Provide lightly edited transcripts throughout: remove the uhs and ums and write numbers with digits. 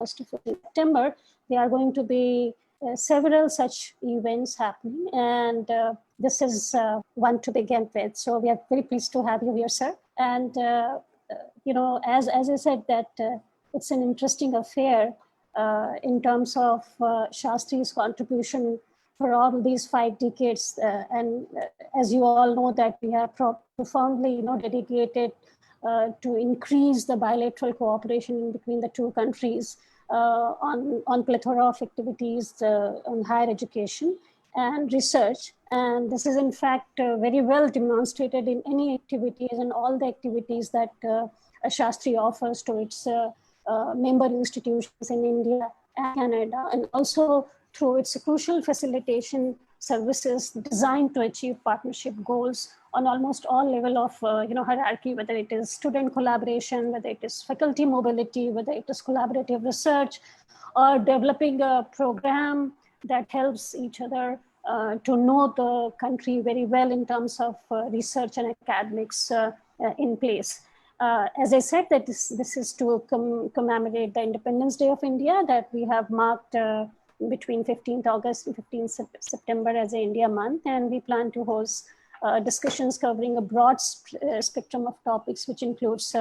1st of September, there are going to be several such events happening, and this is one to begin with. So we are very pleased to have you here, sir. And as I said, that it's an interesting affair in terms of Shastri's contribution for all these 5 decades. And as you all know, that we have profoundly, dedicated to increase the bilateral cooperation between the two countries on plethora of activities on higher education and research. And this is in fact very well demonstrated in any activities and all the activities that Shastri offers to its member institutions in India and Canada, and also through its crucial facilitation services designed to achieve partnership goals on almost all level of hierarchy, whether it is student collaboration, whether it is faculty mobility, whether it is collaborative research, or developing a program that helps each other to know the country very well in terms of research and academics in place. As I said, that this is to commemorate the Independence Day of India that we have marked between 15th August and 15th September as a India month, and we plan to host discussions covering a broad spectrum of topics, which includes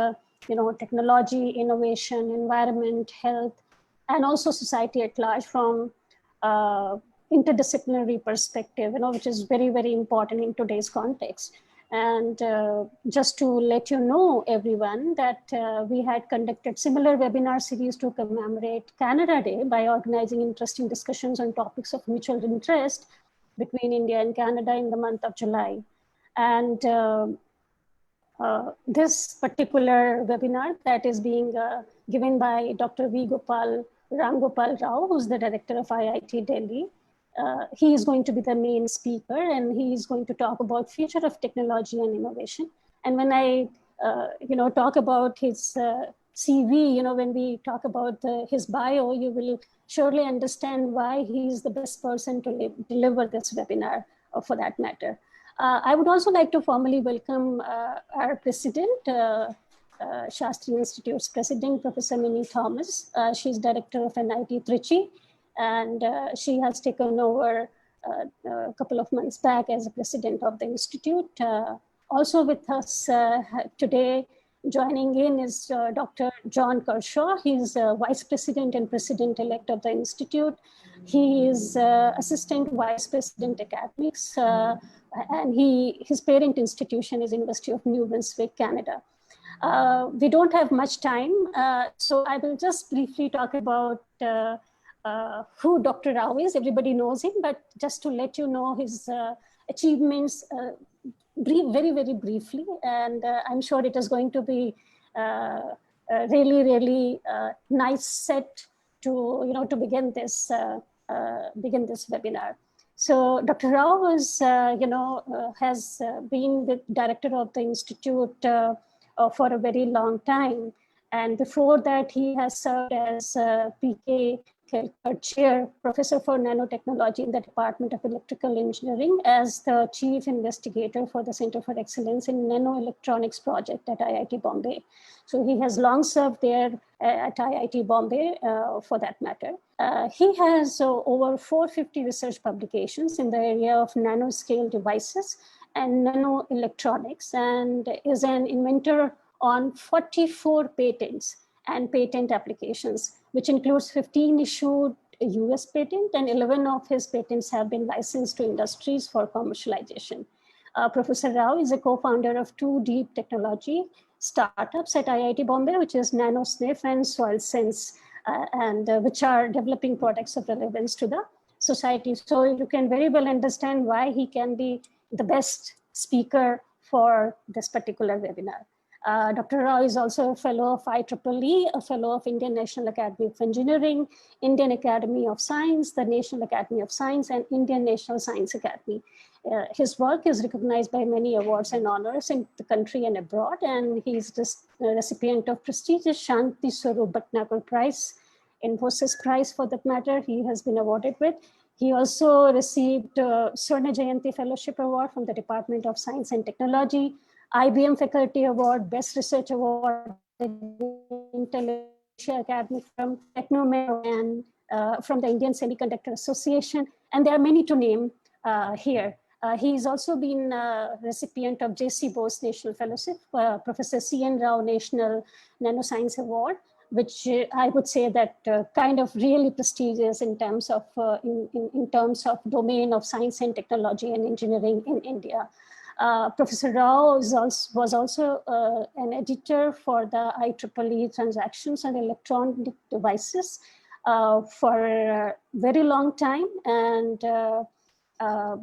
technology, innovation, environment, health, and also society at large from interdisciplinary perspective, which is very, very important in today's context. And just to let you know, everyone, that we had conducted similar webinar series to commemorate Canada Day by organizing interesting discussions on topics of mutual interest between India and Canada in the month of July. And this particular webinar that is being given by Dr. V. Ram Gopal Rao, who's the director of IIT Delhi. He is going to be the main speaker, and he is going to talk about future of technology and innovation. And when I, talk about his CV, when we talk about his bio, you will surely understand why he is the best person to deliver this webinar, for that matter. I would also like to formally welcome our president, Shastri Institute's president, Professor Minnie Thomas. She's director of NIT Trichy, and she has taken over a couple of months back as a president of the institute. Also with us today, joining in is Dr. John Kershaw. He's vice president and president-elect of the institute. He is assistant vice president academics, and his parent institution is University of New Brunswick, Canada. We don't have much time, so I will just briefly talk about who Dr. Rao is. Everybody knows him, but just to let you know his achievements very, very briefly. And I'm sure it is going to be really, really nice set to begin this webinar. So Dr. Rao is, has been the director of the institute for a very long time. And before that, he has served as PK Chair, Professor for Nanotechnology in the Department of Electrical Engineering, as the Chief Investigator for the Center for Excellence in Nanoelectronics Project at IIT Bombay. So he has long served there at IIT Bombay, for that matter. He has over 450 research publications in the area of nanoscale devices and nanoelectronics, and is an inventor on 44 patents and patent applications, which includes 15 issued US patent, and 11 of his patents have been licensed to industries for commercialization. Professor Rao is a co-founder of 2 deep technology startups at IIT Bombay, which is NanoSniff and SoilSense, and which are developing products of relevance to the society. So you can very well understand why he can be the best speaker for this particular webinar. Dr. Rao is also a fellow of IEEE, a fellow of Indian National Academy of Engineering, Indian Academy of Science, the National Academy of Science, and Indian National Science Academy. His work is recognized by many awards and honors in the country and abroad, and he's the recipient of prestigious Shanti Swarup Bhatnagar Prize, Infosys Prize for that matter, he has been awarded with. He also received Swarna Jayanti Fellowship Award from the Department of Science and Technology, IBM Faculty Award, Best Research Award, Intel Asia Academy, from Technomero, and from the Indian Semiconductor Association, and there are many to name here. He's also been a recipient of J.C. Bose National Fellowship, Professor C.N. Rao National Nanoscience Award, which I would say that kind of really prestigious in terms of in terms of domain of science and technology and engineering in India. Professor Rao was also an editor for the IEEE Transactions and Electronic Devices for a very long time, and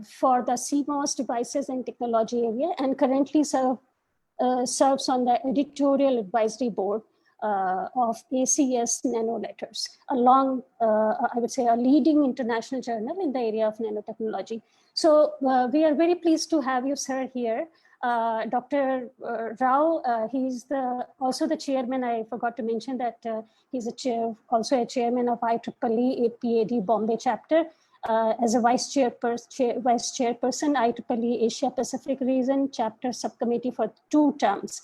for the CMOS devices and technology area, and currently serves on the editorial advisory board of ACS Nanoletters, I would say, a leading international journal in the area of nanotechnology. So we are very pleased to have you, sir, here. Dr. Rao, he's also the chairman. I forgot to mention that he's also a chairman of IEEE APAD Bombay chapter. As a vice chairperson, IEEE Asia Pacific Region Chapter Subcommittee for 2 terms.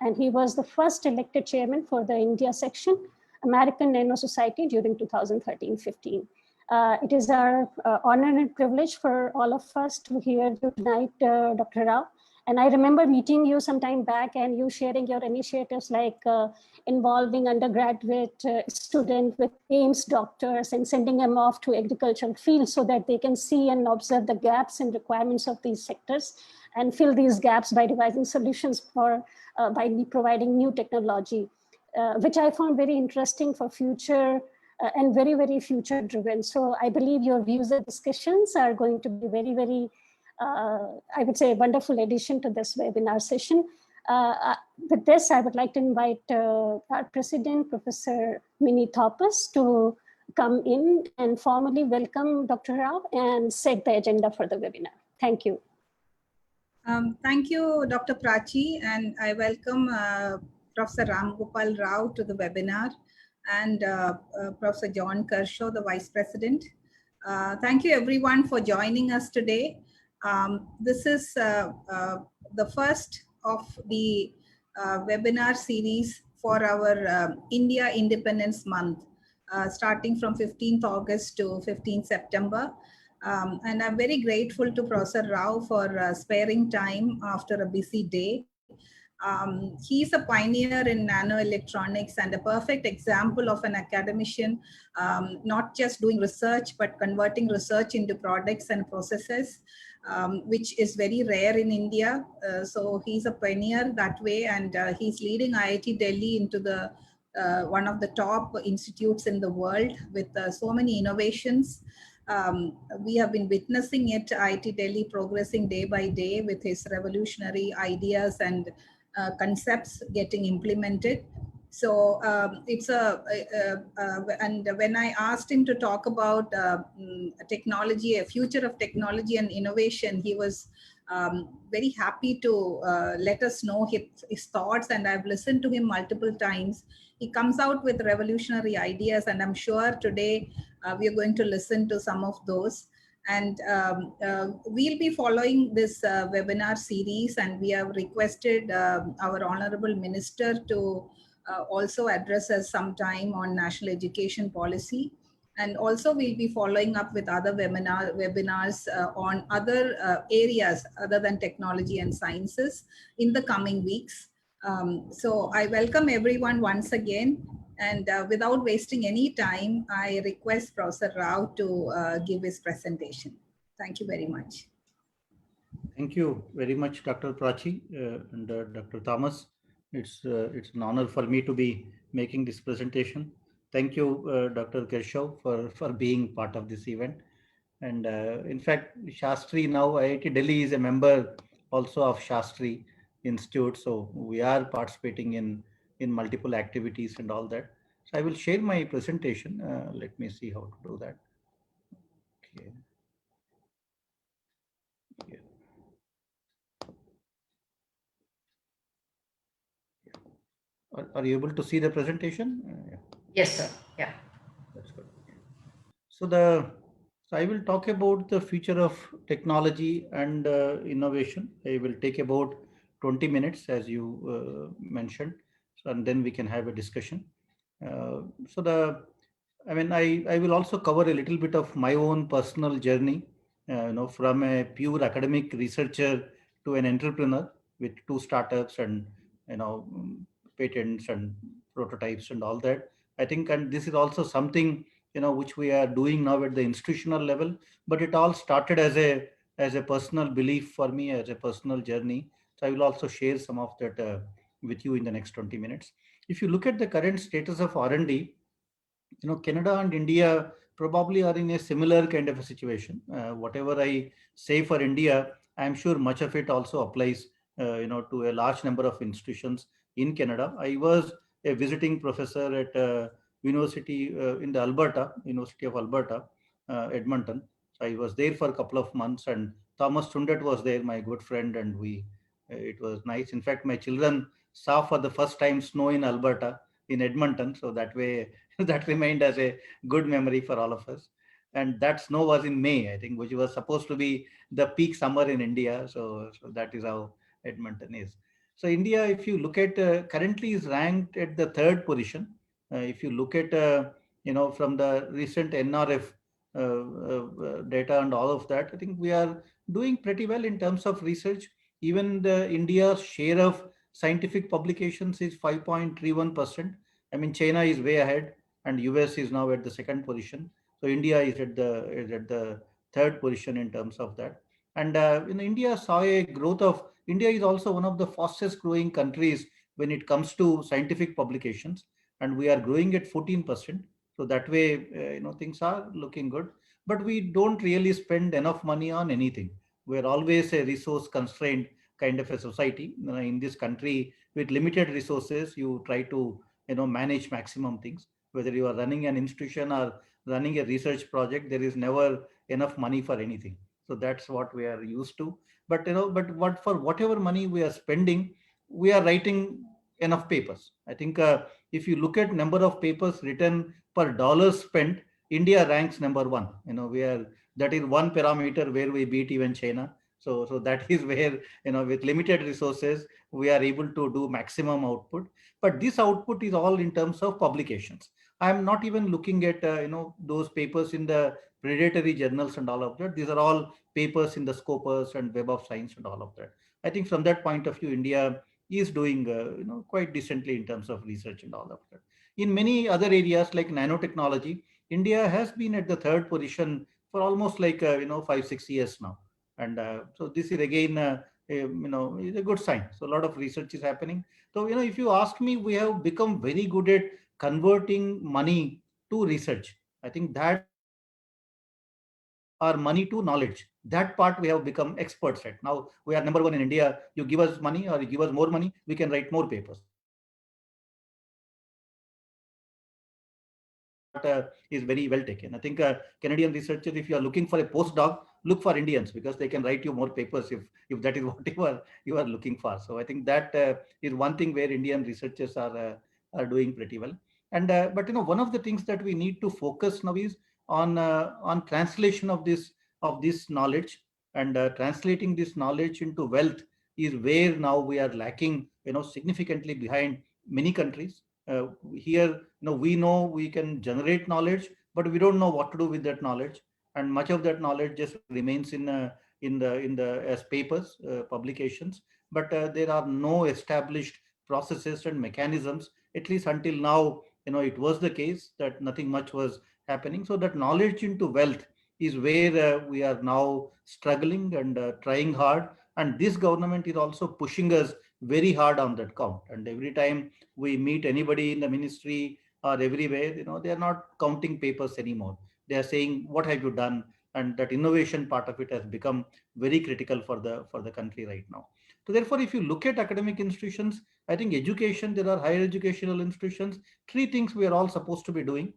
And he was the first elected chairman for the India section, American Nano Society, during 2013-15. It is our honor and privilege for all of us to hear you tonight, Dr. Rao. And I remember meeting you some time back and you sharing your initiatives like involving undergraduate students with AIMS doctors and sending them off to agricultural fields so that they can see and observe the gaps and requirements of these sectors and fill these gaps by devising solutions for by providing new technology, which I found very interesting for future and very, very future driven. So I believe your views and discussions are going to be very, very, I would say, a wonderful addition to this webinar session. With this, I would like to invite our president, Professor Minnie Thopas, to come in and formally welcome Dr. Rao and set the agenda for the webinar. Thank you. Thank you, Dr. Prachi, and I welcome Professor Ram Gopal Rao to the webinar, and Professor John Kershaw, the Vice President. Thank you everyone for joining us today. This is the first of the webinar series for our India Independence Month, starting from 15th August to 15th September. And I'm very grateful to Professor Rao for sparing time after a busy day. He's a pioneer in nanoelectronics and a perfect example of an academician, not just doing research, but converting research into products and processes, which is very rare in India. So he's a pioneer that way, and he's leading IIT Delhi into the one of the top institutes in the world with so many innovations. We have been witnessing it, IIT Delhi progressing day by day with his revolutionary ideas and concepts getting implemented. So it's and when I asked him to talk about technology, a future of technology and innovation, he was very happy to let us know his thoughts, and I've listened to him multiple times. He comes out with revolutionary ideas, and I'm sure today we are going to listen to some of those. And we'll be following this webinar series, and we have requested our Honorable Minister to also address us sometime on national education policy. And also we'll be following up with other webinars on other areas other than technology and sciences in the coming weeks. So I welcome everyone once again. And without wasting any time, I request Professor Rao to give his presentation. Thank you very much. Thank you very much, Dr. Prachi and Dr. Thomas. It's an honor for me to be making this presentation. Thank you, Dr. Kershaw, for being part of this event. And in fact, Shastri now, IIT Delhi is a member also of Shastri Institute. So we are participating in multiple activities and all that. So I will share my presentation. Let me see how to do that. Okay. Yeah. Are you able to see the presentation? Yeah. Yes, sir. Yeah. That's good. So I will talk about the future of technology and innovation. I will take about 20 minutes, as you mentioned, and then we can have a discussion. So I will also cover a little bit of my own personal journey, from a pure academic researcher to an entrepreneur with 2 startups and, patents and prototypes and all that. I think, and this is also something, which we are doing now at the institutional level, but it all started as a personal belief for me, as a personal journey. So I will also share some of that with you in the next 20 minutes. If you look at the current status of R&D, Canada and India probably are in a similar kind of a situation. Whatever I say for India, I'm sure much of it also applies, to a large number of institutions in Canada. I was a visiting professor at university in the University of Alberta, Edmonton. So I was there for a couple of months, and Thomas Tundet was there, my good friend, and it was nice. In fact, my children saw for the first time snow in Alberta, in Edmonton. So that way, that remained as a good memory for all of us. And that snow was in May, I think, which was supposed to be the peak summer in India. So that is how Edmonton is. So India, if you look at, currently is ranked at the third position. If you look at, from the recent NRF data and all of that, I think we are doing pretty well in terms of research. Even the India's share of scientific publications is 5.31%. I mean, China is way ahead, and US is now at the second position. So India is at the third position in terms of that. And India saw a growth of India is also one of the fastest growing countries when it comes to scientific publications, and we are growing at 14%. So that way, things are looking good. But we don't really spend enough money on anything. We're always a resource constrained kind of a society in this country. With limited resources, you try to manage maximum things. Whether you are running an institution or running a research project, there is never enough money for anything. So that's what we are used to. But what for whatever money we are spending, we are writing enough papers. I think if you look at number of papers written per dollar spent, India ranks number one. We are that is one parameter where we beat even China. So that is where, with limited resources, we are able to do maximum output. But this output is all in terms of publications. I'm not even looking at those papers in the predatory journals and all of that. These are all papers in the Scopus and Web of Science and all of that. I think from that point of view, India is doing quite decently in terms of research and all of that. In many other areas like nanotechnology, India has been at the third position for almost like 5-6 years now. And so this is again is a good sign. So a lot of research is happening. So, if you ask me, we have become very good at converting money to research. I think that our money to knowledge. That part we have become experts at. Now we are number one in India. You give us money or you give us more money, we can write more papers. Is very well taken. I think Canadian researchers, if you are looking for a postdoc, look for Indians because they can write you more papers if that is what you are looking for. So I think that is one thing where Indian researchers are doing pretty well. And but one of the things that we need to focus now is on translation of this knowledge, and translating this knowledge into wealth is where now we are lacking significantly behind many countries. Here, we know we can generate knowledge, but we don't know what to do with that knowledge, and much of that knowledge just remains in the as papers, publications. But there are no established processes and mechanisms. At least until now, it was the case that nothing much was happening. So that knowledge into wealth is where we are now struggling and trying hard. And this government is also pushing us very hard on that count. And every time we meet anybody in the ministry or everywhere, they are not counting papers anymore. They are saying, what have you done? And that innovation part of it has become very critical for the country right now. So therefore, if you look at academic institutions, I think education, there are higher educational institutions. Three things we are all supposed to be doing.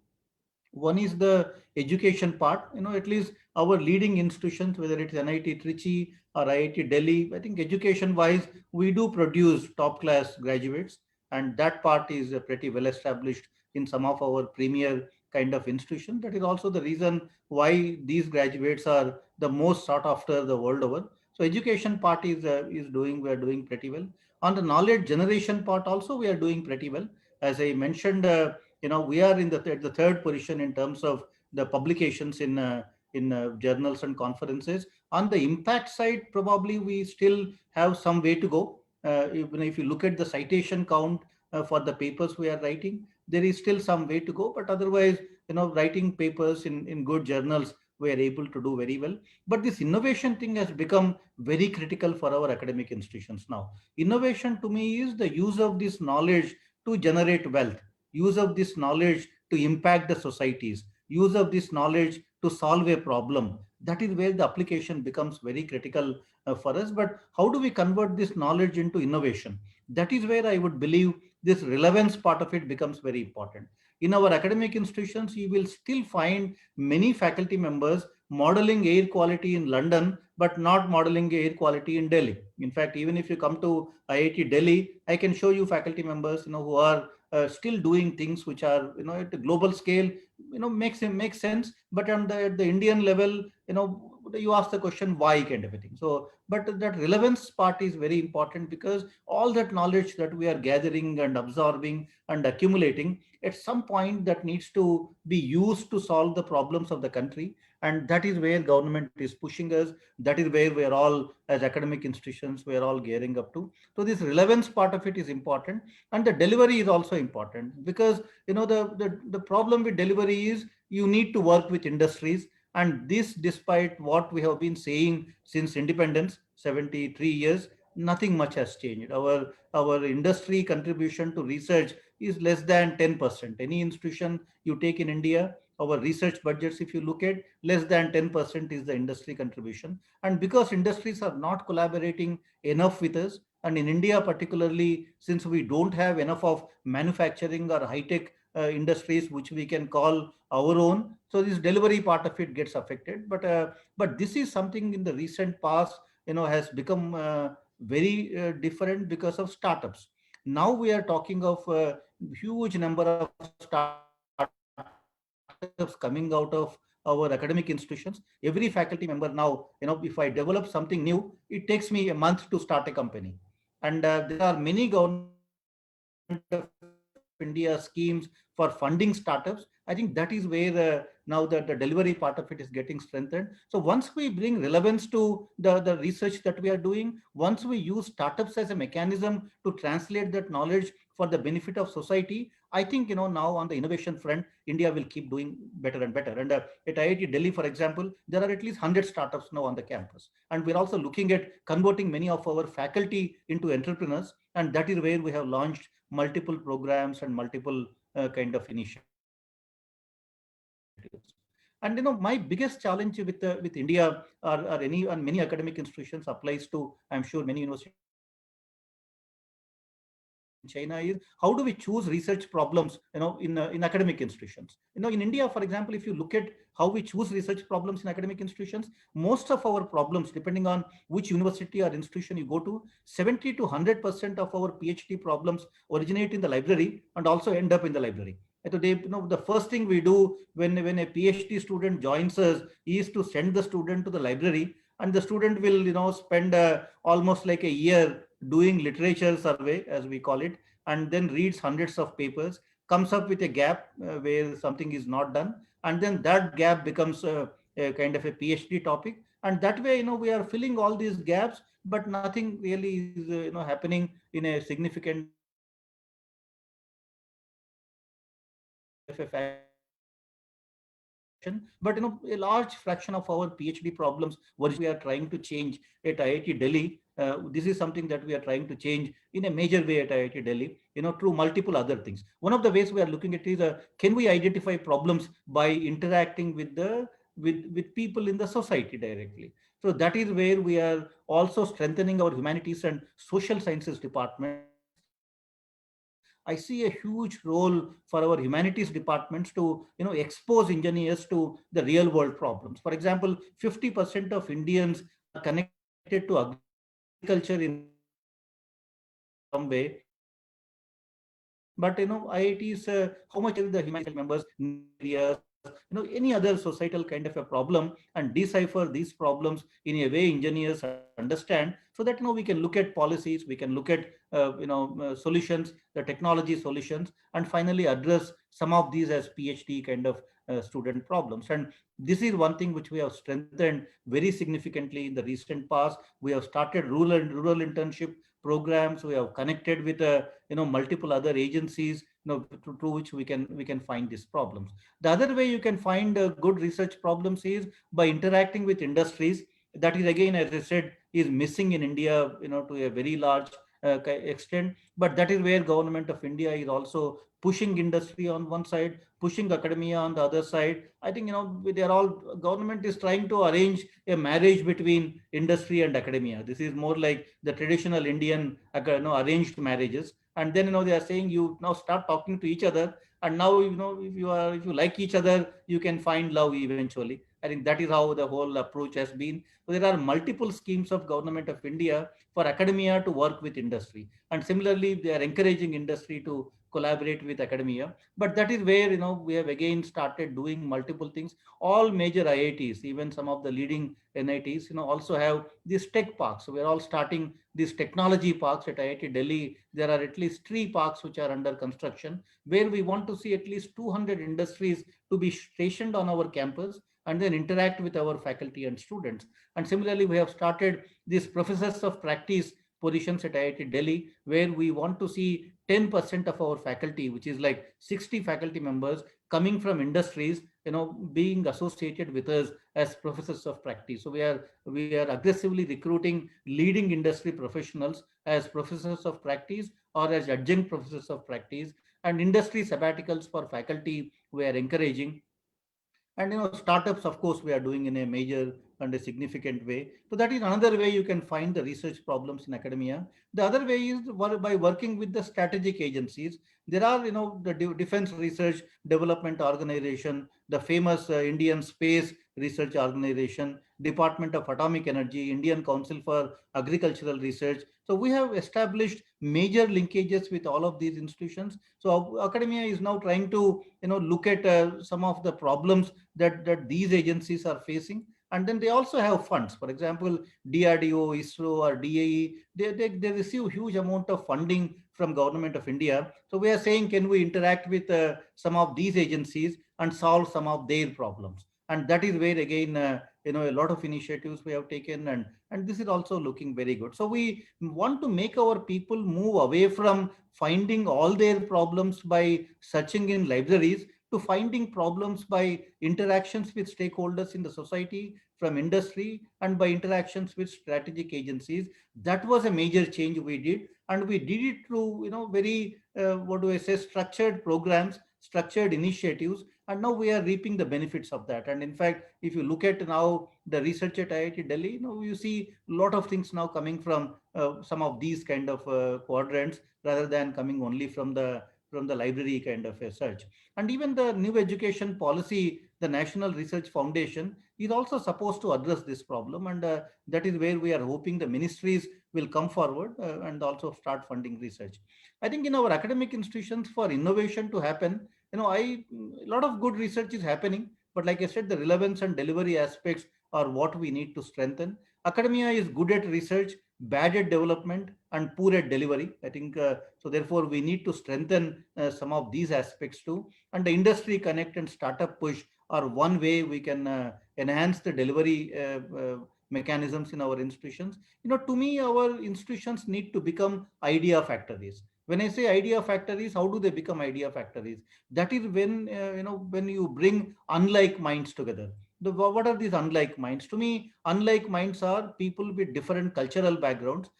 One is the education part. At least our leading institutions, whether it's NIT Trichy or IIT Delhi, I think education wise, we do produce top class graduates, and that part is pretty well established in some of our premier kind of institutions. That is also the reason why these graduates are the most sought after the world over. So education part we are doing pretty well. On the knowledge generation part also, we are doing pretty well. As I mentioned, we are in the third position in terms of the publications in journals and conferences. On the impact side, probably we still have some way to go. Even if you look at the citation count for the papers we are writing, there is still some way to go. But otherwise, writing papers in good journals, we are able to do very well. But this innovation thing has become very critical for our academic institutions now. Innovation to me is the use of this knowledge to generate wealth, use of this knowledge to impact the societies, use of this knowledge to solve a problem. That is where the application becomes very critical for us. But how do we convert this knowledge into innovation? That is where I would believe this relevance part of it becomes very important. In our academic institutions, you will still find many faculty members modeling air quality in London, but not modeling air quality in Delhi. In fact, even if you come to IIT Delhi, I can show you faculty members, who are still doing things which are, at a global scale, makes sense. But at the Indian level, you ask the question why kind of a thing. So, but that relevance part is very important, because all that knowledge that we are gathering and absorbing and accumulating, at some point that needs to be used to solve the problems of the country. And that is where government is pushing us. That is where we are all, as academic institutions, we are all gearing up to. So this relevance part of it is important, and the delivery is also important, because the problem with delivery is you need to work with industries. And this, despite what we have been saying since independence, 73 years, nothing much has changed. Our industry contribution to research is less than 10%. Any institution you take in India, our research budgets, if you look at, less than 10% is the industry contribution. And because industries are not collaborating enough with us, and in India particularly, since we don't have enough of manufacturing or high-tech industries which we can call our own, so this delivery part of it gets affected. But this is something in the recent past, has become very different because of startups. Now we are talking of a huge number of startups coming out of our academic institutions. Every faculty member now, if I develop something new, it takes me a month to start a company. And there are many government of India schemes for funding startups. I think that is where now the delivery part of it is getting strengthened. So once we bring relevance to the research that we are doing, once we use startups as a mechanism to translate that knowledge for the benefit of society, I think, now on the innovation front, India will keep doing better and better. And at IIT Delhi, for example, there are at least 100 startups now on the campus. And we're also looking at converting many of our faculty into entrepreneurs. And that is where we have launched multiple programs and multiple kind of initiatives. And my biggest challenge with India or any and many academic institutions applies to, I'm sure, many universities in China, is how do we choose research problems in academic institutions. In India, for example, if you look at how we choose research problems in academic institutions, most of our problems, depending on which university or institution you go to, 70 to 100% of our PhD problems originate in the library and also end up in the library. And today, the first thing we do when a PhD student joins us is to send the student to the library, and the student will spend almost like a year doing literature survey, as we call it, and then reads hundreds of papers, comes up with a gap where something is not done, and then that gap becomes a kind of a PhD topic. And that way, we are filling all these gaps, but nothing really is happening in a significant fashion. But a large fraction of our PhD problems, what we are trying to change at IIT Delhi. This is something that we are trying to change in a major way at IIT Delhi, through multiple other things. One of the ways we are looking at is, can we identify problems by interacting with people in the society directly? So that is where we are also strengthening our humanities and social sciences department. I see a huge role for our humanities departments to, expose engineers to the real world problems. For example, 50% of Indians are connected to agriculture in some way. But IITs, how much of the humanities members areas any other societal kind of a problem, and decipher these problems in a way engineers understand, so that we can look at policies, we can look at solutions, the technology solutions, and finally address some of these as PhD kind of student problems. And this is one thing which we have strengthened very significantly in the recent past. We have started rural internship programs. We have connected with multiple other agencies, through which we can find these problems. The other way you can find good research problems is by interacting with industries. That is again, as I said, is missing in India, to a very large extent. But that is where government of India is also pushing industry on one side, pushing academia on the other side. I think they are all, government is trying to arrange a marriage between industry and academia. This is more like the traditional Indian arranged marriages. And then they are saying you now start talking to each other, and now if you like each other, you can find love eventually. I think that is how the whole approach has been. So there are multiple schemes of government of India for academia to work with industry, and similarly they are encouraging industry to collaborate with academia. But that is where we have again started doing multiple things. All major IITs, even some of the leading NITs, also have these tech parks. So we are all starting these technology parks at IIT Delhi. There are at least 3 parks which are under construction, where we want to see at least 200 industries to be stationed on our campus and then interact with our faculty and students. And similarly, we have started these professors of practice positions at IIT Delhi, where we want to see 10% of our faculty, which is like 60 faculty members, coming from industries, being associated with us as professors of practice. So we are aggressively recruiting leading industry professionals as professors of practice or as adjunct professors of practice, and industry sabbaticals for faculty we are encouraging. And startups, of course, we are doing in a major and a significant way. So that is another way you can find the research problems in academia. The other way is by working with the strategic agencies. There are the Defense Research Development Organization, the famous Indian Space Research Organization, Department of Atomic Energy, Indian Council for Agricultural Research. So we have established major linkages with all of these institutions. So academia is now trying to look at some of the problems that these agencies are facing. And then they also have funds. For example, DRDO, ISRO, or DAE, they receive huge amount of funding from government of India. So we are saying, can we interact with some of these agencies and solve some of their problems? And that is where again, a lot of initiatives we have taken, and this is also looking very good. So we want to make our people move away from finding all their problems by searching in libraries to finding problems by interactions with stakeholders in the society, from industry, and by interactions with strategic agencies. That was a major change we did, and we did it through very structured programs, structured initiatives, and now we are reaping the benefits of that. And in fact, if you look at now the research at IIT Delhi, you see a lot of things now coming from some of these kind of quadrants, rather than coming only from the library kind of a search. And even the new education policy, the National Research Foundation, is also supposed to address this problem, and that is where we are hoping the ministries will come forward and also start funding research. I think in our academic institutions, for innovation to happen, a lot of good research is happening, but like I said, the relevance and delivery aspects are what we need to strengthen. Academia is good at research, bad at development, and poor at delivery. I think so. Therefore, we need to strengthen some of these aspects too. And the industry connect and startup push are one way we can enhance the delivery mechanisms in our institutions. To me, our institutions need to become idea factories. When I say idea factories, how do they become idea factories? That is when when you bring unlike minds together. What are these unlike minds? To me, unlike minds are people with different cultural backgrounds.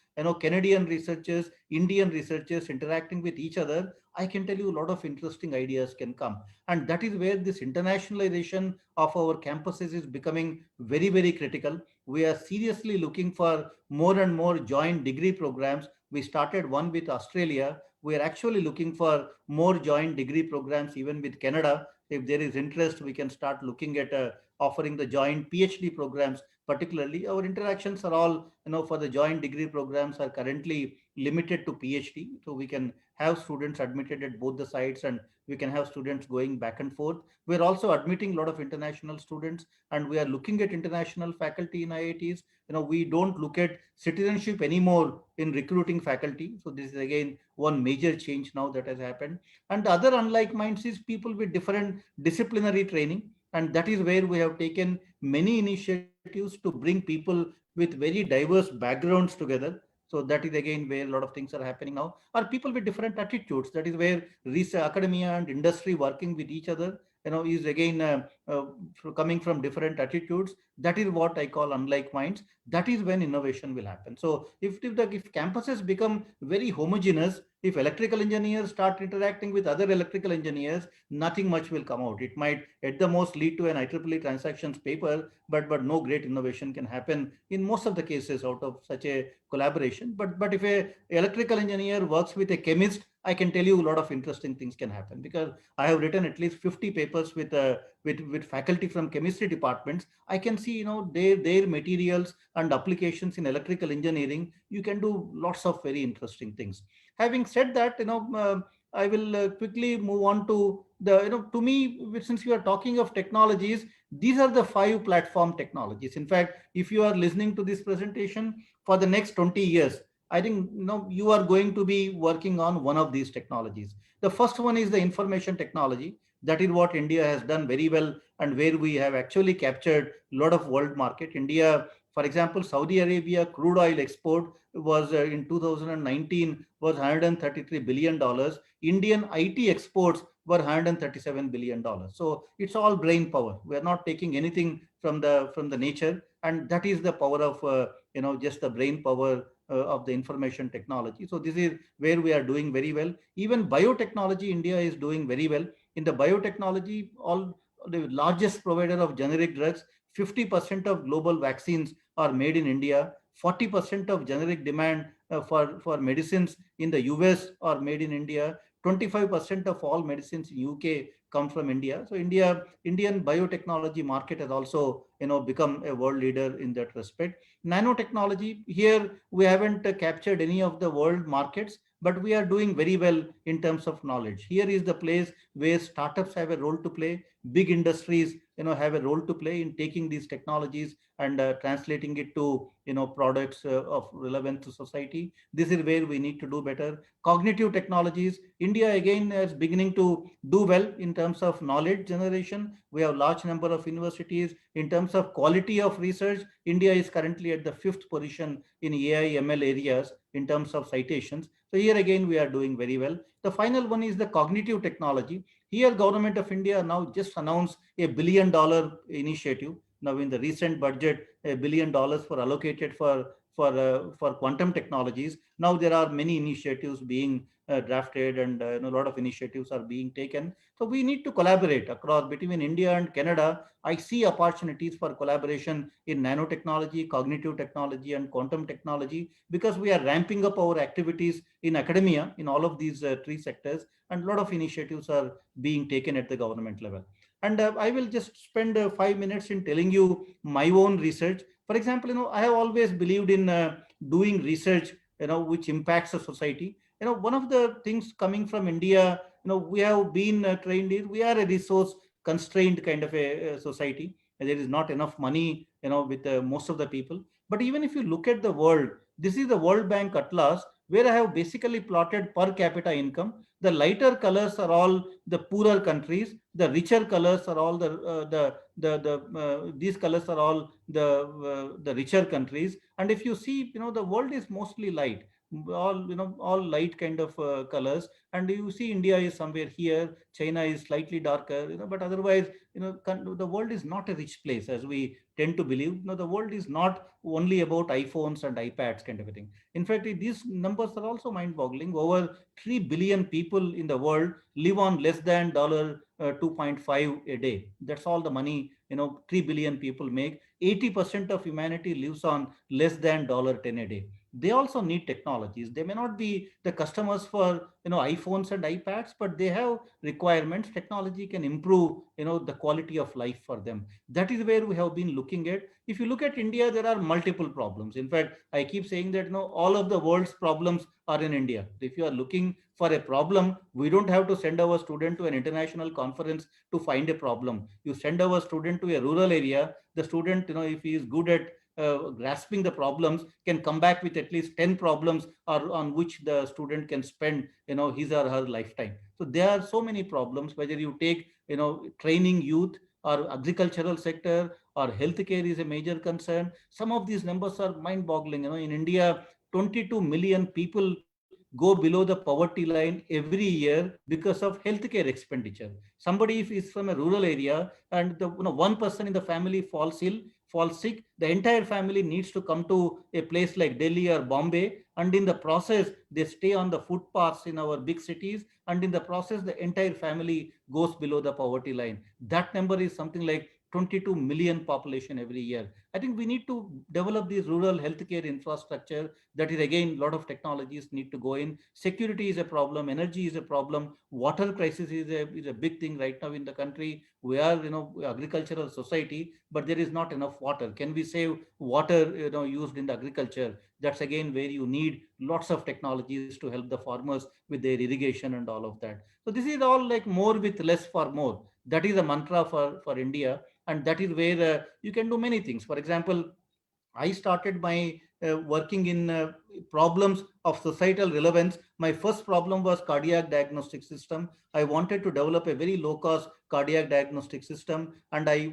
Canadian researchers, Indian researchers interacting with each other. I can tell you a lot of interesting ideas can come, and that is where this internationalization of our campuses is becoming very, very critical. We are seriously looking for more and more joint degree programs. We started one with Australia. We are actually looking for more joint degree programs even with Canada. If there is interest, we can start looking at offering the joint PhD programs. Particularly, our interactions are all, for the joint degree programs are currently limited to PhD. So we can have students admitted at both the sites, and we can have students going back and forth. We're also admitting a lot of international students, and we are looking at international faculty in IITs. We don't look at citizenship anymore in recruiting faculty. So this is again one major change now that has happened. And the other unlike minds is people with different disciplinary training. And that is where we have taken many initiatives to bring people with very diverse backgrounds together. So that is again where a lot of things are happening now. Or people with different attitudes. That is where research, academia and industry working with each other, is again coming from different attitudes. That is what I call unlike minds. That is when innovation will happen. So if campuses become very homogeneous, if electrical engineers start interacting with other electrical engineers, nothing much will come out. It might at the most lead to an IEEE transactions paper, but no great innovation can happen in most of the cases out of such a collaboration. But if a electrical engineer works with a chemist, I can tell you a lot of interesting things can happen, because I have written at least 50 papers with faculty from chemistry departments. I can see their materials and applications in electrical engineering. You can do lots of very interesting things. Having said that, I will quickly move on to the, to me, since we are talking of technologies, these are the 5 platform technologies. In fact, if you are listening to this presentation for the next 20 years, I think you are going to be working on one of these technologies. The first one is the information technology. That is what India has done very well, and where we have actually captured a lot of world market. India, for example, Saudi Arabia crude oil export was in 2019 was $133 billion. Indian IT exports were $137 billion. So it's all brain power. We are not taking anything from the nature, and that is the power of just the brain power of the information technology. So this is where we are doing very well. Even biotechnology, India is doing very well. In the biotechnology, all the largest provider of generic drugs, 50% of global vaccines are made in India. 40% of generic demand for medicines in the US are made in India. 25% of all medicines in UK come from India. So Indian biotechnology market has also become a world leader in that respect. Nanotechnology, here we haven't captured any of the world markets, but we are doing very well in terms of knowledge. Here is the place where startups have a role to play. Big industries have a role to play in taking these technologies and translating it to products of relevance to society. This is where we need to do better. Cognitive technologies, India again is beginning to do well in terms of knowledge generation. We have large number of universities. In terms of quality of research, India is currently at the 5th position in AI ML areas in terms of citations. So here again we are doing very well. The final one is the cognitive technology. Here government of India now just announced $1 billion initiative. Now in the recent budget, $1 billion for allocated for quantum technologies. Now there are many initiatives being drafted, and a lot of initiatives are being taken. So we need to collaborate across between India and Canada. I see opportunities for collaboration in nanotechnology, cognitive technology, and quantum technology, because we are ramping up our activities in academia in all of these 3 sectors, and a lot of initiatives are being taken at the government level. And I will just spend 5 minutes in telling you my own research. For example, I have always believed in doing research, which impacts the society. One of the things coming from India, we have been trained in, we are a resource constrained kind of a society. There is not enough money, with most of the people. But even if you look at the world, this is the World Bank Atlas, where I have basically plotted per capita income. The lighter colors are all the poorer countries. The richer colors are all these colors are all the richer countries. And if you see, the world is mostly light, all light kind of colors. And you see India is somewhere here, China is slightly darker, but otherwise, the world is not a rich place as we tend to believe. The world is not only about iPhones and iPads kind of a thing. In fact, these numbers are also mind-boggling. Over 3 billion people in the world live on less than $2.5 a day. That's all the money 3 billion people make. 80% of humanity lives on less than $10 a day. they also need technologies. They may not be the customers for, iPhones and iPads, but they have requirements. Technology can improve, the quality of life for them. That is where we have been looking at. If you look at India, there are multiple problems. In fact, I keep saying that, all of the world's problems are in India. If you are looking for a problem, we don't have to send our student to an international conference to find a problem. You send our student to a rural area, the student, if he is good at grasping the problems, can come back with at least 10 problems or on which the student can spend, his or her lifetime. So there are so many problems, whether you take, training youth or agricultural sector or healthcare is a major concern. Some of these numbers are mind boggling. In India, 22 million people go below the poverty line every year because of healthcare expenditure. Somebody if is from a rural area and the one person in the family falls ill, falls sick, the entire family needs to come to a place like Delhi or Bombay, and in the process they stay on the footpaths in our big cities, and in the process the entire family goes below the poverty line. That number is something like 22 million population every year. I think we need to develop this rural healthcare infrastructure. That is again, a lot of technologies need to go in. Security is a problem, energy is a problem, water crisis is a big thing right now in the country. We are, agricultural society, but there is not enough water. Can we save water, used in the agriculture? That's again where you need lots of technologies to help the farmers with their irrigation and all of that. So this is all like more with less for more. That is a mantra for India, and that is where you can do many things. For example, I started my working in problems of societal relevance. My first problem was cardiac diagnostic system. I wanted to develop a very low cost cardiac diagnostic system, and I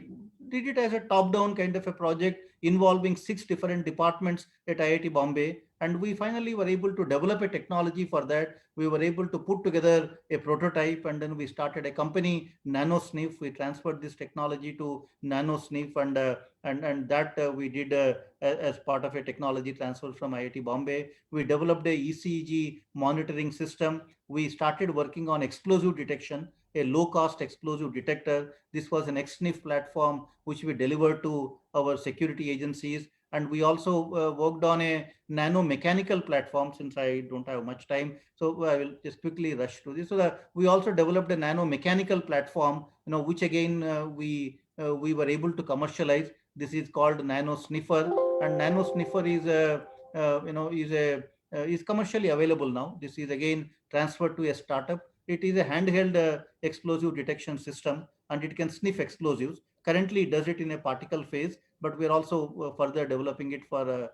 did it as a top down kind of a project involving 6 different departments at IIT Bombay. And we finally were able to develop a technology for that. We were able to put together a prototype, and then we started a company, NanoSniff. We transferred this technology to NanoSniff, and that we did as part of a technology transfer from IIT Bombay. We developed a ECG monitoring system. We started working on explosive detection, a low-cost explosive detector. This was an XSniff platform which we delivered to our security agencies. And we also worked on a nano mechanical platform, since I don't have much time. So I will just quickly rush through this. So that we also developed a nano mechanical platform, which again we were able to commercialize. This is called Nano Sniffer, and Nano Sniffer is a is commercially available now. This is again transferred to a startup. It is a handheld explosive detection system, and it can sniff explosives. Currently, it does it in a particle phase, but we are also further developing it for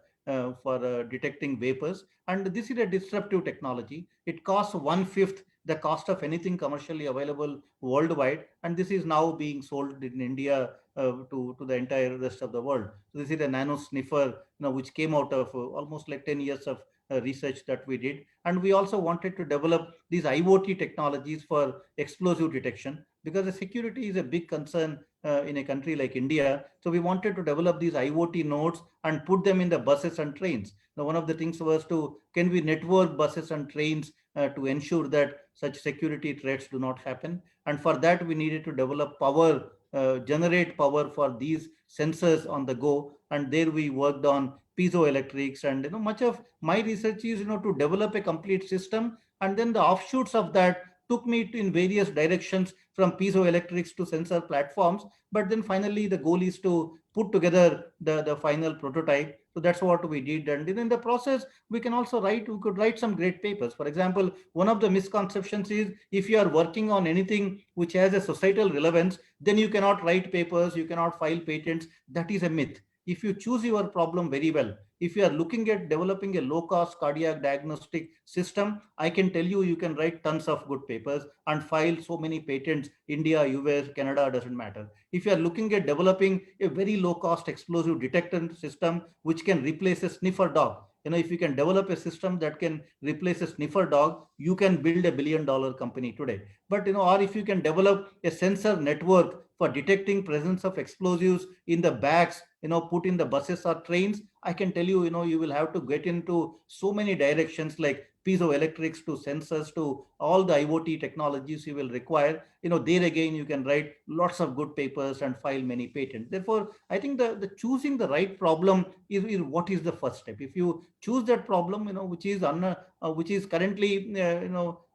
detecting vapors. And this is a disruptive technology. It costs 1/5 the cost of anything commercially available worldwide, and this is now being sold in India to the entire rest of the world. So this is a nano sniffer, which came out of almost like 10 years of research that we did. And we also wanted to develop these IoT technologies for explosive detection, because the security is a big concern in a country like India. So we wanted to develop these IoT nodes and put them in the buses and trains. Now, one of the things was can we network buses and trains to ensure that such security threats do not happen? And for that, we needed to develop power, generate power for these sensors on the go. And there we worked on piezoelectrics, and much of my research is to develop a complete system, and then the offshoots of that took me in various directions, from piezoelectrics to sensor platforms. But then finally the goal is to put together the final prototype. So that's what we did. And in the process, we could write some great papers. For example, one of the misconceptions is, if you are working on anything which has a societal relevance, then you cannot write papers, you cannot file patents. That is a myth. If you choose your problem very well, if you are looking at developing a low-cost cardiac diagnostic system, I can tell you, you can write tons of good papers and file so many patents. India, US, Canada, doesn't matter. If you are looking at developing a very low-cost explosive detector system which can replace a sniffer dog, if you can develop a system that can replace a sniffer dog, you can build a billion-dollar company today. But or if you can develop a sensor network for detecting presence of explosives in the bags, put in the buses or trains, I can tell you, you will have to get into so many directions, like piezoelectrics to sensors to all the IoT technologies you will require, there again, you can write lots of good papers and file many patents. Therefore, I think the choosing the right problem is what is the first step. If you choose that problem, which is currently,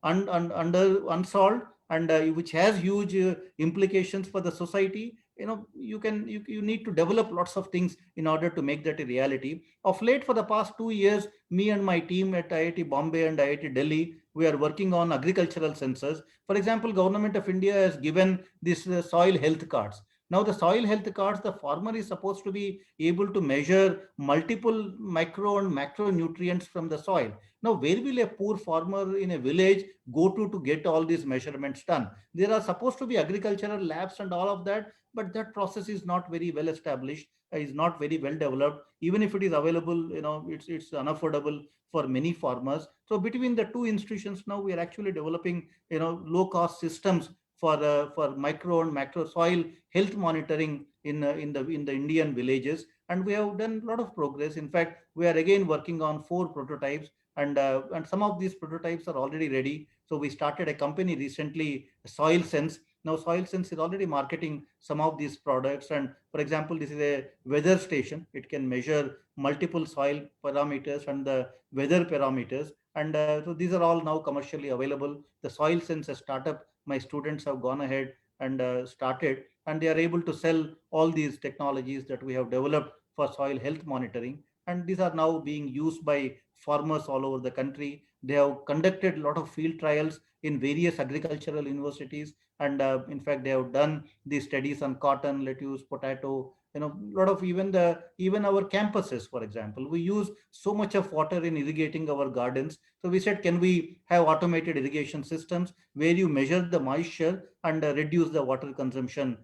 under unsolved, and which has huge implications for the society, you need to develop lots of things in order to make that a reality. Of late, for the past 2 years, me and my team at IIT Bombay and IIT Delhi, we are working on agricultural sensors. For example, Government of India has given this soil health cards. Now, the soil health cards, the farmer is supposed to be able to measure multiple micro and macro nutrients from the soil. Now, where will a poor farmer in a village go to get all these measurements done? There are supposed to be agricultural labs and all of that, but that process is not very well established, is not very well developed. Even if it is available, it's unaffordable for many farmers. So between the two institutions, now we are actually developing, low cost systems for micro and macro soil health monitoring in the Indian villages, and we have done a lot of progress. In fact, we are again working on 4 prototypes, and some of these prototypes are already ready. So we started a company recently, Soil Sense. Now, Soil Sense is already marketing some of these products. And for example, this is a weather station. It can measure multiple soil parameters and the weather parameters. And so these are all now commercially available. The Soil Sense, a startup, my students have gone ahead and started, and they are able to sell all these technologies that we have developed for soil health monitoring. And these are now being used by farmers all over the country. They have conducted a lot of field trials in various agricultural universities, and in fact, they have done these studies on cotton, lettuce, potato. A lot of even our campuses, for example, we use so much of water in irrigating our gardens. So we said, can we have automated irrigation systems where you measure the moisture and reduce the water consumption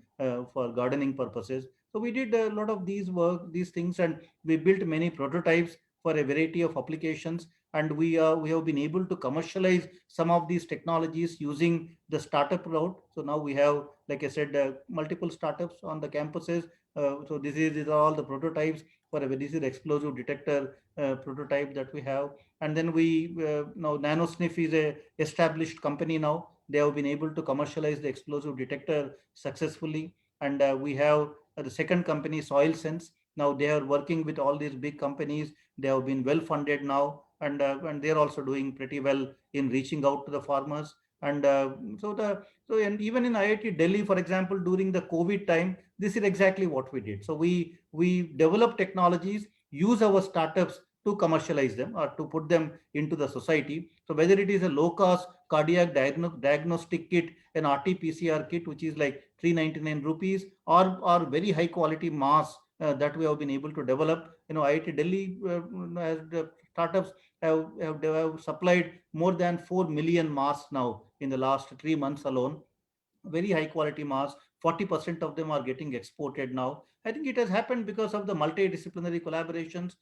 for gardening purposes? So we did a lot of these things, and we built many prototypes for a variety of applications. And we have been able to commercialize some of these technologies using the startup route. So now we have, like I said, multiple startups on the campuses. So these are all the prototypes for this is explosive detector prototype that we have. And then we now NanoSniff is a established company now. They have been able to commercialize the explosive detector successfully. And we have the second company, Soil Sense. Now they are working with all these big companies. They have been well funded now, and they're also doing pretty well in reaching out to the farmers. And and even in IIT Delhi, for example, during the COVID time, this is exactly what we did. So we develop technologies, use our startups to commercialize them or to put them into the society. So whether it is a low cost cardiac diagnostic kit, an RT-PCR kit, which is like 399 rupees, or very high quality mass that we have been able to develop. IIT Delhi as the startups have supplied more than 4 million masks now in the last 3 months alone. Very high quality masks. 40% of them are getting exported now. I think it has happened because of the multidisciplinary collaborations,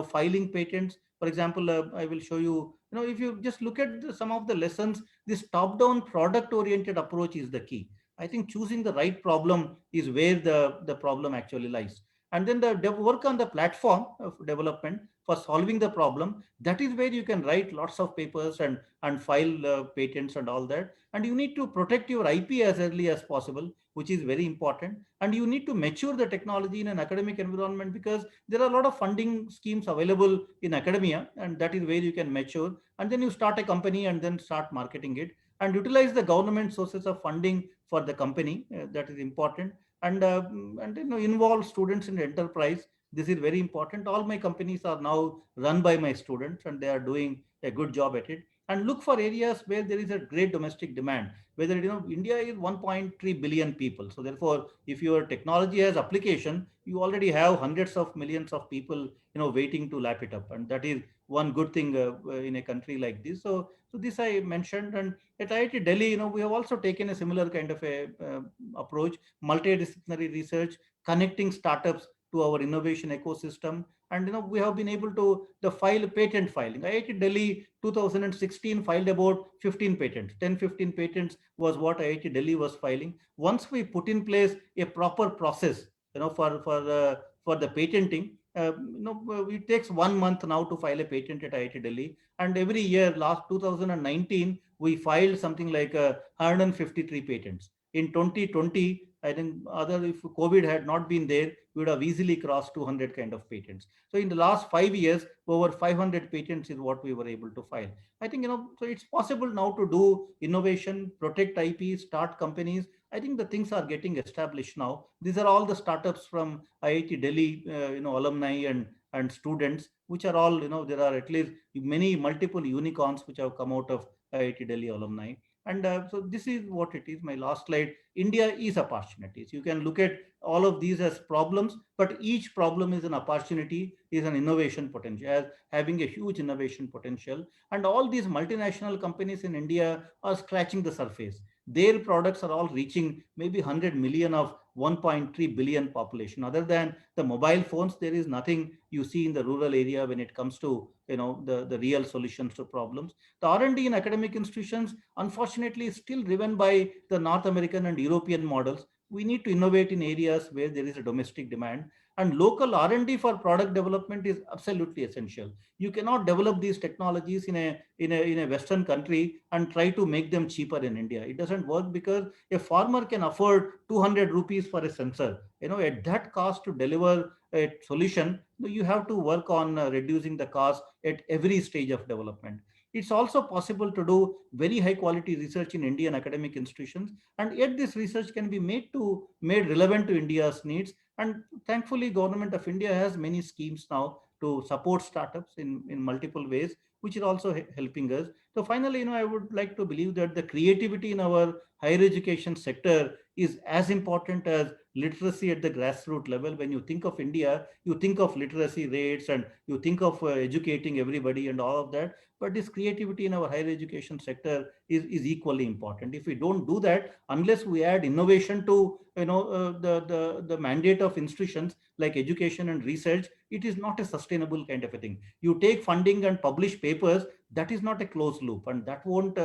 filing patents. For example, I will show you, if you just look at some of the lessons, this top-down product-oriented approach is the key. I think choosing the right problem is where the problem actually lies. And then the work on the platform of development for solving the problem, that is where you can write lots of papers and file patents and all that. And you need to protect your IP as early as possible, which is very important. And you need to mature the technology in an academic environment, because there are a lot of funding schemes available in academia, and that is where you can mature. And then you start a company and then start marketing it and utilize the government sources of funding for the company. That is important. And involve students in the enterprise. This is very important. All my companies are now run by my students, and they are doing a good job at it. And look for areas where there is a great domestic demand. Whether India is 1.3 billion people, so therefore, if your technology has application, you already have hundreds of millions of people waiting to lap it up, and that is one good thing in a country like this. So this I mentioned. And at IIT Delhi, we have also taken a similar kind of a approach, multidisciplinary research, connecting startups to our innovation ecosystem. And we have been able to the patent filing. IIT Delhi 2016 filed about 15 patents. 10-15 patents was what IIT Delhi was filing. Once we put in place a proper process, for the patenting, it takes 1 month now to file a patent at IIT Delhi. And every year, last 2019, we filed something like 153 patents. In 2020, I think if COVID had not been there, we would have easily crossed 200 kind of patents. So in the last 5 years, over 500 patents is what we were able to file. I think, so it's possible now to do innovation, protect IP, start companies. I think the things are getting established now. These are all the startups from IIT Delhi, alumni and students, which are all, there are at least many multiple unicorns which have come out of IIT Delhi alumni. And so this is what it is. My last slide. India is opportunities. You can look at all of these as problems, but each problem is an opportunity, is an innovation potential, as having a huge innovation potential. And all these multinational companies in India are scratching the surface. Their products are all reaching maybe 100 million of 1.3 billion population. Other than the mobile phones, there is nothing you see in the rural area when it comes to the real solutions to problems. The R&D in academic institutions, unfortunately, is still driven by the North American and European models. We need to innovate in areas where there is a domestic demand, and local R&D for product development is absolutely essential. You cannot develop these technologies in a Western country and try to make them cheaper in India. It doesn't work, because a farmer can afford 200 rupees for a sensor. At that cost to deliver a solution, you have to work on reducing the cost at every stage of development. It's also possible to do very high quality research in Indian academic institutions, and yet this research can be made relevant to India's needs. And thankfully, Government of India has many schemes now to support startups in multiple ways, which is also helping us. So finally, I would like to believe that the creativity in our higher education sector is as important as literacy at the grassroots level. When you think of India, you think of literacy rates and you think of educating everybody and all of that. But this creativity in our higher education sector is equally important. If we don't do that, unless we add innovation to the mandate of institutions like education and research, it is not a sustainable kind of a thing. You take funding and publish papers, that is not a closed loop, and that won't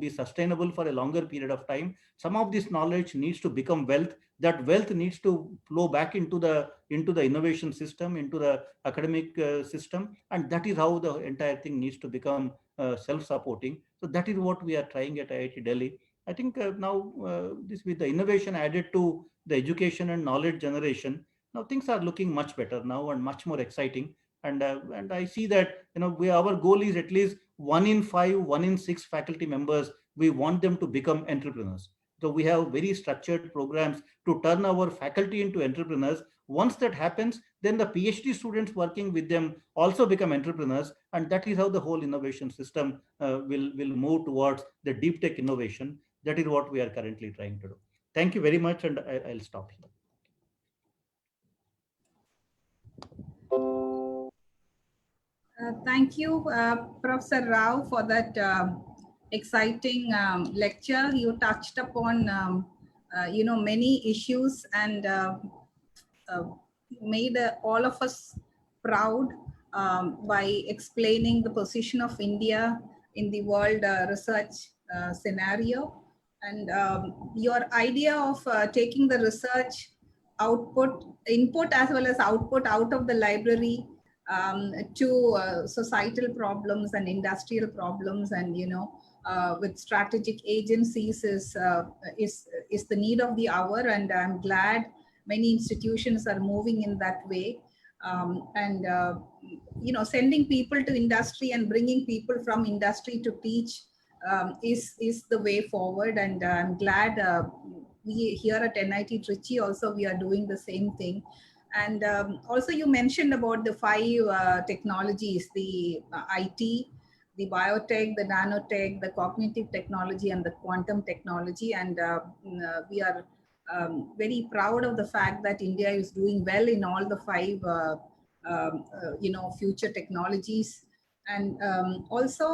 be sustainable for a longer period of time. Some of this knowledge needs to become wealth. That wealth needs to flow back into the innovation system, into the academic system, and that is how the entire thing needs to become self-supporting. So that is what we are trying at IIT Delhi. I think now this, with the innovation added to the education and knowledge generation, now things are looking much better now and much more exciting. And I see that our goal is at least 1 in 5, 1 in 6 faculty members. We want them to become entrepreneurs. So we have very structured programs to turn our faculty into entrepreneurs. Once that happens, then the PhD students working with them also become entrepreneurs, and that is how the whole innovation system will move towards the deep tech innovation. That is what we are currently trying to do. Thank you very much, and I'll stop here. Thank you, Professor Rao, for that exciting lecture. You touched upon, many issues and made all of us proud by explaining the position of India in the world research scenario. And your idea of taking the research input as well as output out of the library to societal problems and industrial problems, and with strategic agencies is the need of the hour. And I'm glad many institutions are moving in that way. And sending people to industry and bringing people from industry to teach is the way forward. And I'm glad we here at NIT Trichy also we are doing the same thing. And also you mentioned about the 5 technologies, the IT, the biotech, the nanotech, the cognitive technology, and the quantum technology. And we are very proud of the fact that India is doing well in all the 5 future technologies. And also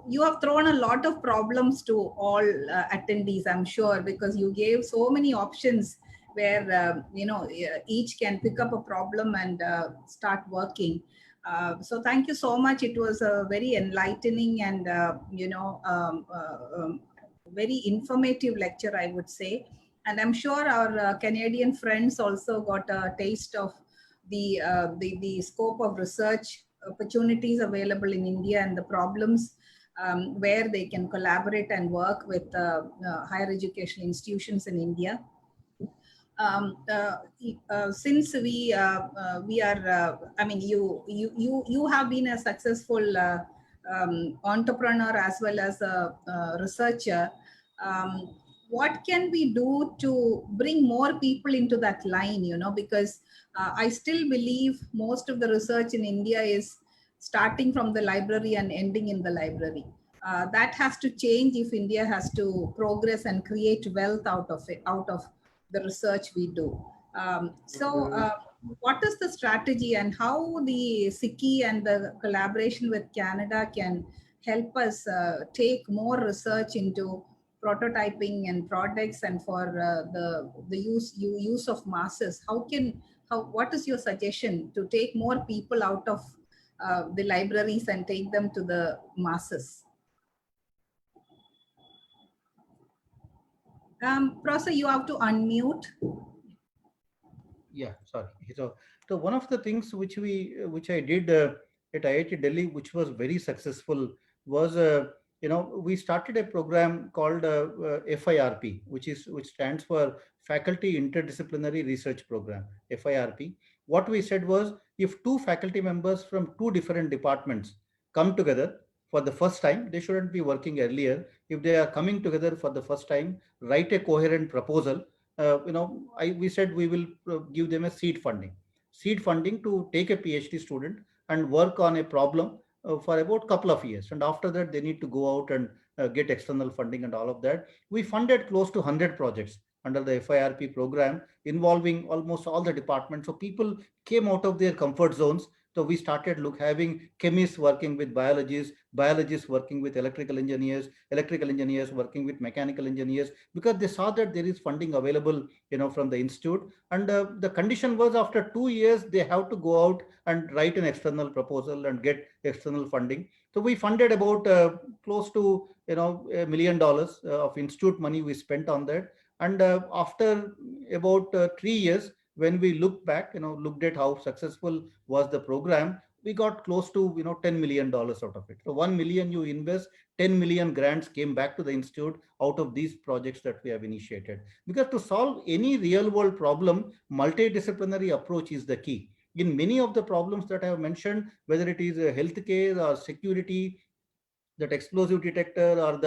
you have thrown a lot of problems to all attendees, I'm sure, because you gave so many options where each can pick up a problem and start working. So thank you so much. It was a very enlightening and very informative lecture, I would say. And I'm sure our Canadian friends also got a taste of the scope of research opportunities available in India and the problems where they can collaborate and work with higher education institutions in India. Since we are, I mean, you have been a successful entrepreneur as well as a researcher. What can we do to bring more people into that line? You know, because I still believe most of the research in India is starting from the library and ending in the library. That has to change if India has to progress and create wealth out of it, out of the research we do. What is the strategy and how the SICKI and the collaboration with Canada can help us take more research into prototyping and products and for the use of masses? What is your suggestion to take more people out of the libraries and take them to the masses? Prasa, you have to unmute. Yeah, sorry. So one of the things which I did at IIT Delhi, which was very successful, was we started a program called FIRP, which stands for Faculty Interdisciplinary Research Program. FIRP. What we said was, if two faculty members from two different departments come together for the first time, they shouldn't be working earlier. If they are coming together for the first time, write a coherent proposal. We said we will give them a seed funding to take a PhD student and work on a problem for about a couple of years. And after that, they need to go out and get external funding and all of that. We funded close to 100 projects under the FIRP program involving almost all the departments. So people came out of their comfort zones. So we started having chemists working with biologists working with electrical engineers working with mechanical engineers, because they saw that there is funding available, from the institute. And the condition was, after 2 years, they have to go out and write an external proposal and get external funding. So we funded about close to, $1 million of institute money we spent on that. And after about 3 years, when we looked back, looked at how successful was the program, we got close to, $10 million out of it. So 1 million you invest, 10 million grants came back to the institute out of these projects that we have initiated. Because to solve any real world problem, multidisciplinary approach is the key. In many of the problems that I have mentioned, whether it is healthcare or security, that explosive detector or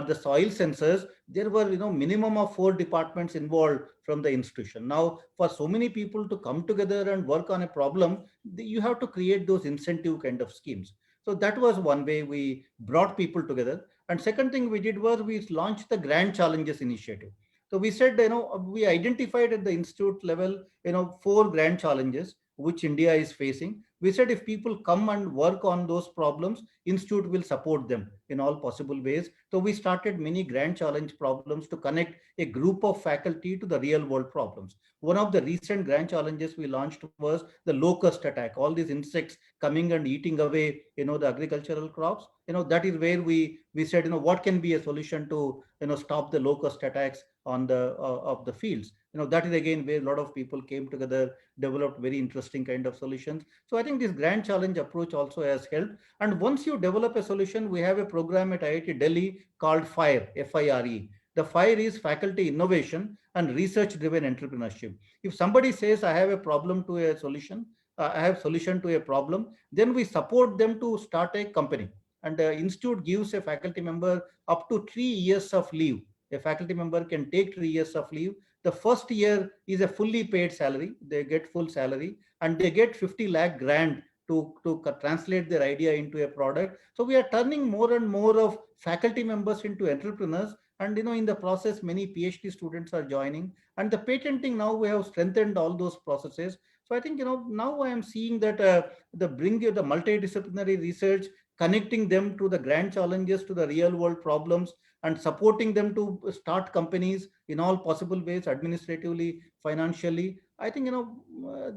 the soil sensors, there were minimum of 4 departments involved from the institution. Now, for so many people to come together and work on a problem, you have to create those incentive kind of schemes. So that was one way we brought people together. And second thing we did was we launched the Grand Challenges Initiative. So we said, we identified at the institute level, 4 grand challenges which India is facing. We said, if people come and work on those problems, institute will support them in all possible ways. So we started many grand challenge problems to connect a group of faculty to the real world problems. One of the recent grand challenges we launched was the locust attack. All these insects coming and eating away, the agricultural crops. That is where we said, what can be a solution to, stop the locust attacks on the of the fields. That is again where a lot of people came together, developed very interesting kind of solutions. So I think this grand challenge approach also has helped. And once you develop a solution, we have a program at IIT Delhi called FIRE, F-I-R-E. The FIRE is Faculty Innovation and Research Driven Entrepreneurship. If somebody says, I have a problem to a solution, I have solution to a problem, then we support them to start a company. And the institute gives a faculty member up to 3 years of leave. A faculty member can take 3 years of leave. The first year is a fully paid salary. They get full salary and they get 50 lakh grant to translate their idea into a product. So we are turning more and more of faculty members into entrepreneurs. And in the process, many PhD students are joining. And the patenting, now we have strengthened all those processes. So I think, now I am seeing that the multidisciplinary research, connecting them to the grand challenges, to the real world problems, and supporting them to start companies in all possible ways, administratively, financially. I think,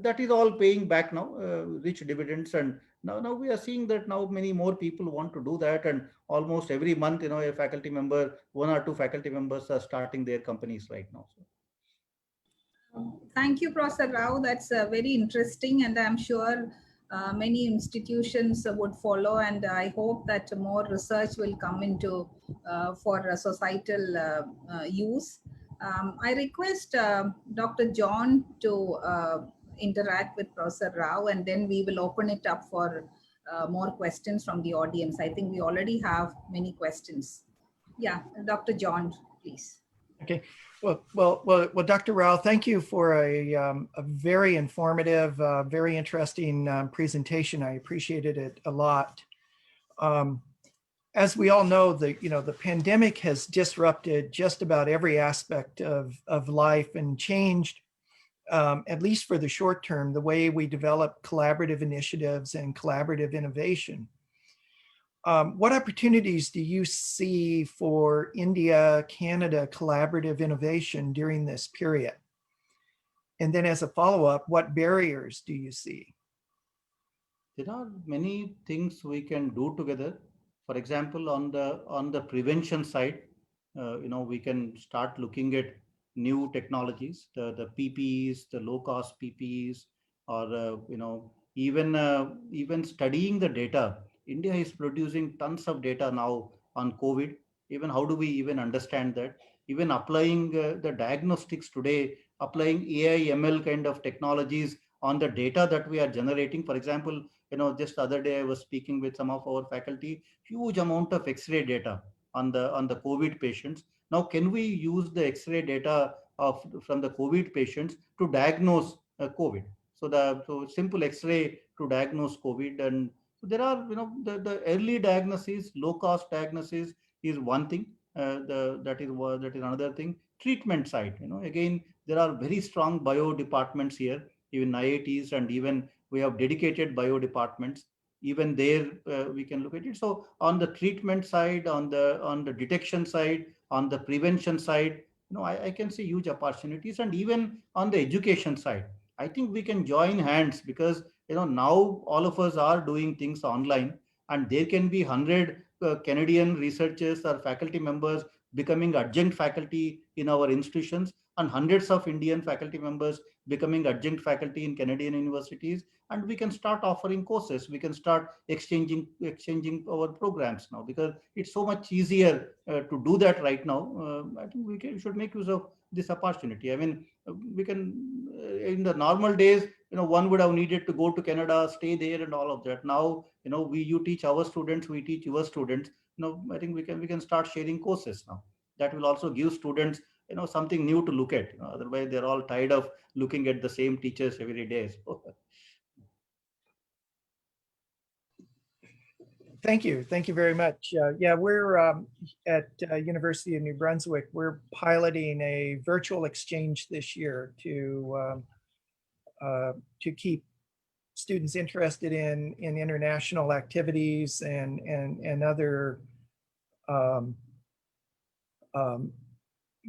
that is all paying back now, rich dividends. And now we are seeing that now many more people want to do that. And almost every month, a faculty member, 1 or 2 faculty members are starting their companies right now. So. Thank you, Professor Rao. That's very interesting, and I'm sure many institutions would follow. And I hope that more research will come into for societal use. I request Dr. John to interact with Professor Rao, and then we will open it up for more questions from the audience. I think we already have many questions. Yeah, Dr. John, please. Okay. Well, Dr. Rao, thank you for a very informative, very interesting presentation. I appreciated it a lot. As we all know, the pandemic has disrupted just about every aspect of life and changed, at least for the short term, the way we develop collaborative initiatives and collaborative innovation. What opportunities do you see for India-Canada collaborative innovation during this period? And then as a follow-up, what barriers do you see? There are many things we can do together. For example, on the prevention side, we can start looking at new technologies, the PPEs, the low-cost PPEs, or even studying the data. India is producing tons of data now on COVID. Even how do we even understand that? Even applying the diagnostics today, applying AI, ML kind of technologies on the data that we are generating. For example, just the other day I was speaking with some of our faculty, huge amount of X-ray data on the COVID patients. Now, can we use the X-ray data from the COVID patients to diagnose COVID? So simple X-ray to diagnose COVID. And so there are, the early diagnosis, low cost diagnosis is one thing. That is another thing. Treatment side, again, there are very strong bio departments here, even IITs, and even we have dedicated bio departments. Even there, we can look at it. So on the treatment side, on the detection side, on the prevention side, I can see huge opportunities. And even on the education side, I think we can join hands, because now all of us are doing things online, and there can be 100 Canadian researchers or faculty members becoming adjunct faculty in our institutions, and hundreds of Indian faculty members becoming adjunct faculty in Canadian universities, and we can start offering courses. We can start exchanging our programs now, because it's so much easier to do that right now. I think we should make use of this opportunity. I mean, we can in the normal days, one would have needed to go to Canada, stay there, and all of that. Now, you teach our students, we teach your students. I think we can start sharing courses now. That will also give students something new to look at. Otherwise, they're all tired of looking at the same teachers every day. So. Thank you very much. Yeah, we're at University of New Brunswick. We're piloting a virtual exchange this year to keep students interested in international activities and other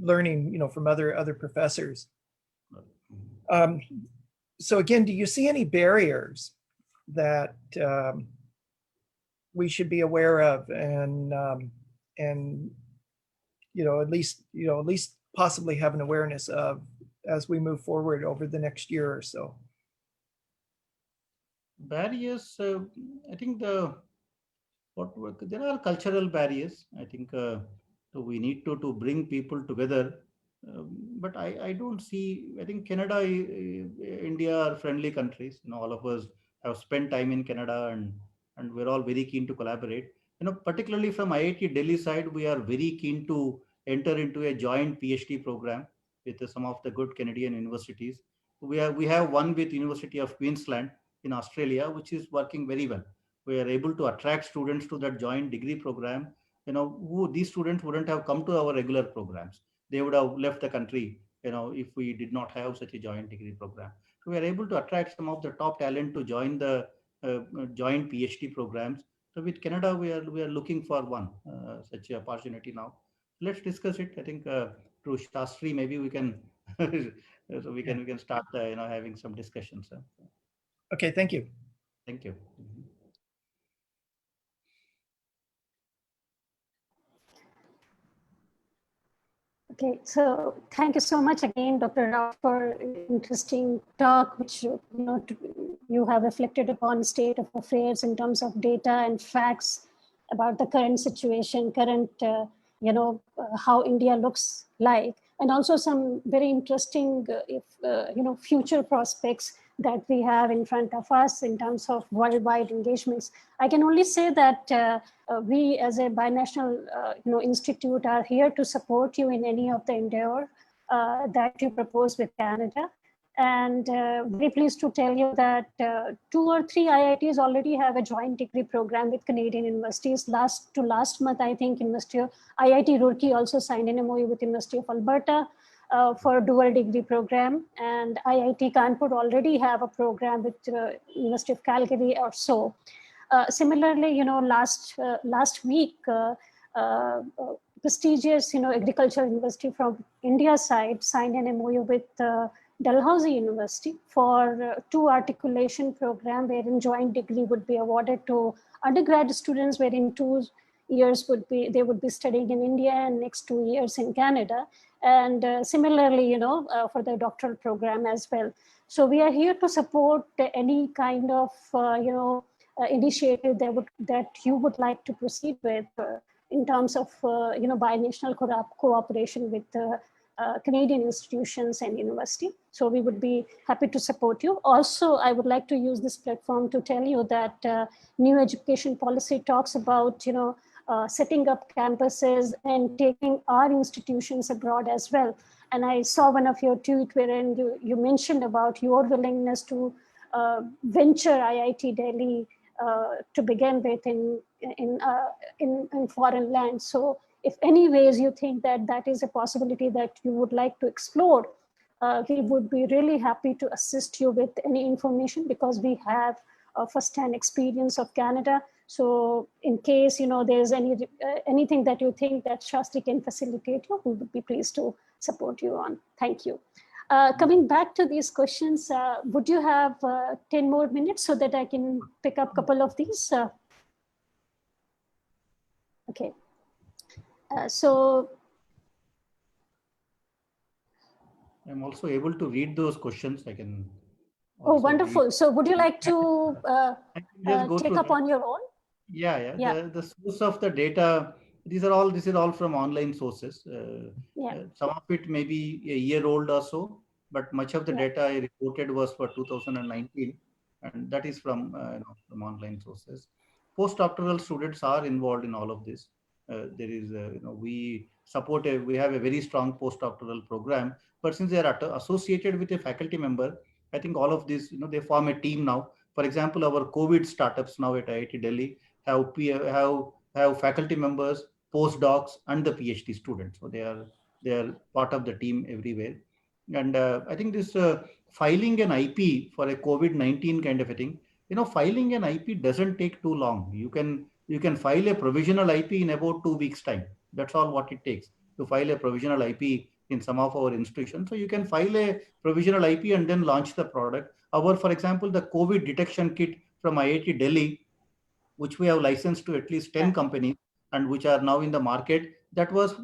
learning, from other professors. So again, do you see any barriers that we should be aware of, and at least possibly have an awareness of as we move forward over the next year or so? Barriers, I think there are cultural barriers. I think so we need to bring people together. But I don't see, I think Canada, India are friendly countries. All of us have spent time in Canada, and we're all very keen to collaborate. Particularly from IIT Delhi side, we are very keen to enter into a joint PhD program with some of the good Canadian universities. We have one with University of Queensland in Australia, which is working very well. We are able to attract students to that joint degree program. These students wouldn't have come to our regular programs. They would have left the country, if we did not have such a joint degree program. So we are able to attract some of the top talent to join the joint PhD programs. So with Canada, we are looking for one such opportunity now. Let's discuss it. I think through Shastri, maybe we can so we can start having some discussions. Okay, thank you. Thank you. Okay, so thank you so much again, Dr. Rao, for interesting talk, which you have reflected upon state of affairs in terms of data and facts about the current situation, current how India looks like, and also some very interesting future prospects that we have in front of us in terms of worldwide engagements. I can only say that we as a binational institute are here to support you in any of the endeavor that you propose with Canada. And very pleased to tell you that 2 or 3 IITs already have a joint degree program with Canadian universities. Last month, I think IIT Roorkee also signed an MOU with University of Alberta for dual degree program, and IIT Kanpur already have a program with University of Calgary or so. Similarly, last week, prestigious, agricultural university from India side signed an MOU with Dalhousie University for 2 articulation program wherein joint degree would be awarded to undergrad students, wherein 2 years they would be studying in India and next 2 years in Canada. And similarly, for the doctoral program as well. So we are here to support any kind of, initiative that you would like to proceed with in terms of, binational cooperation with Canadian institutions and university. So we would be happy to support you. Also, I would like to use this platform to tell you that new education policy talks about, setting up campuses and taking our institutions abroad as well. And I saw one of your tweets wherein you mentioned about your willingness to venture IIT Delhi to begin with in foreign lands. So if any ways you think that is a possibility that you would like to explore, we would be really happy to assist you with any information because we have first-hand experience of Canada. So in case there's anything that you think that Shastri can facilitate you, we would be pleased to support you on. Thank you. Coming back to these questions, would you have 10 more minutes so that I can pick up a couple of these? Okay. So I'm also able to read those questions. I can. Oh, wonderful. So would you like to take up on your own? Yeah. The source of the data, this is all from online sources. Some of it may be a year old or so, but much of the data I reported was for 2019, and that is from online sources. Postdoctoral students are involved in all of this. There is, we have a very strong postdoctoral program, but since they are associated with a faculty member, I think all of this, they form a team now. For example, our COVID startups now at IIT Delhi have faculty members, postdocs, and the PhD students. So they are part of the team everywhere. And I think this filing an IP for a COVID-19 kind of a thing, filing an IP doesn't take too long. You can file a provisional IP in about 2 weeks' time. That's all what it takes to file a provisional IP in some of our institutions. So you can file a provisional IP and then launch the product. For example, the COVID detection kit from IIT Delhi, which we have licensed to at least 10 companies and which are now in the market, that was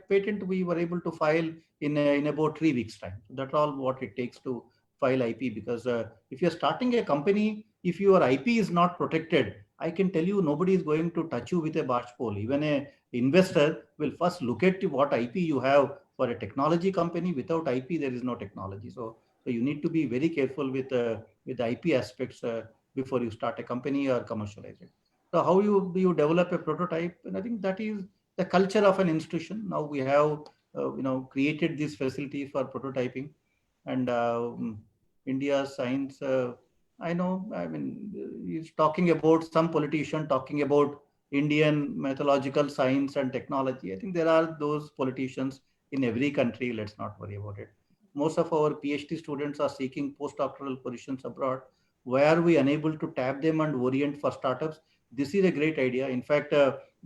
patent we were able to file in about 3 weeks' time. So that's all what it takes to file IP, because if you're starting a company, if your IP is not protected, I can tell you nobody is going to touch you with a barge pole. Even an investor will first look at what IP you have. For a technology company, without IP, there is no technology. So you need to be very careful with the IP aspects before you start a company or commercialize it. So how do you develop a prototype? And I think that is the culture of an institution. Now we have created these facilities for prototyping, and India science. He's talking about some politician talking about Indian methodological science and technology. I think there are those politicians in every country. Let's not worry about it. Most of our PhD students are seeking postdoctoral positions abroad. Why are we unable to tap them and orient for startups? This is a great idea. In fact,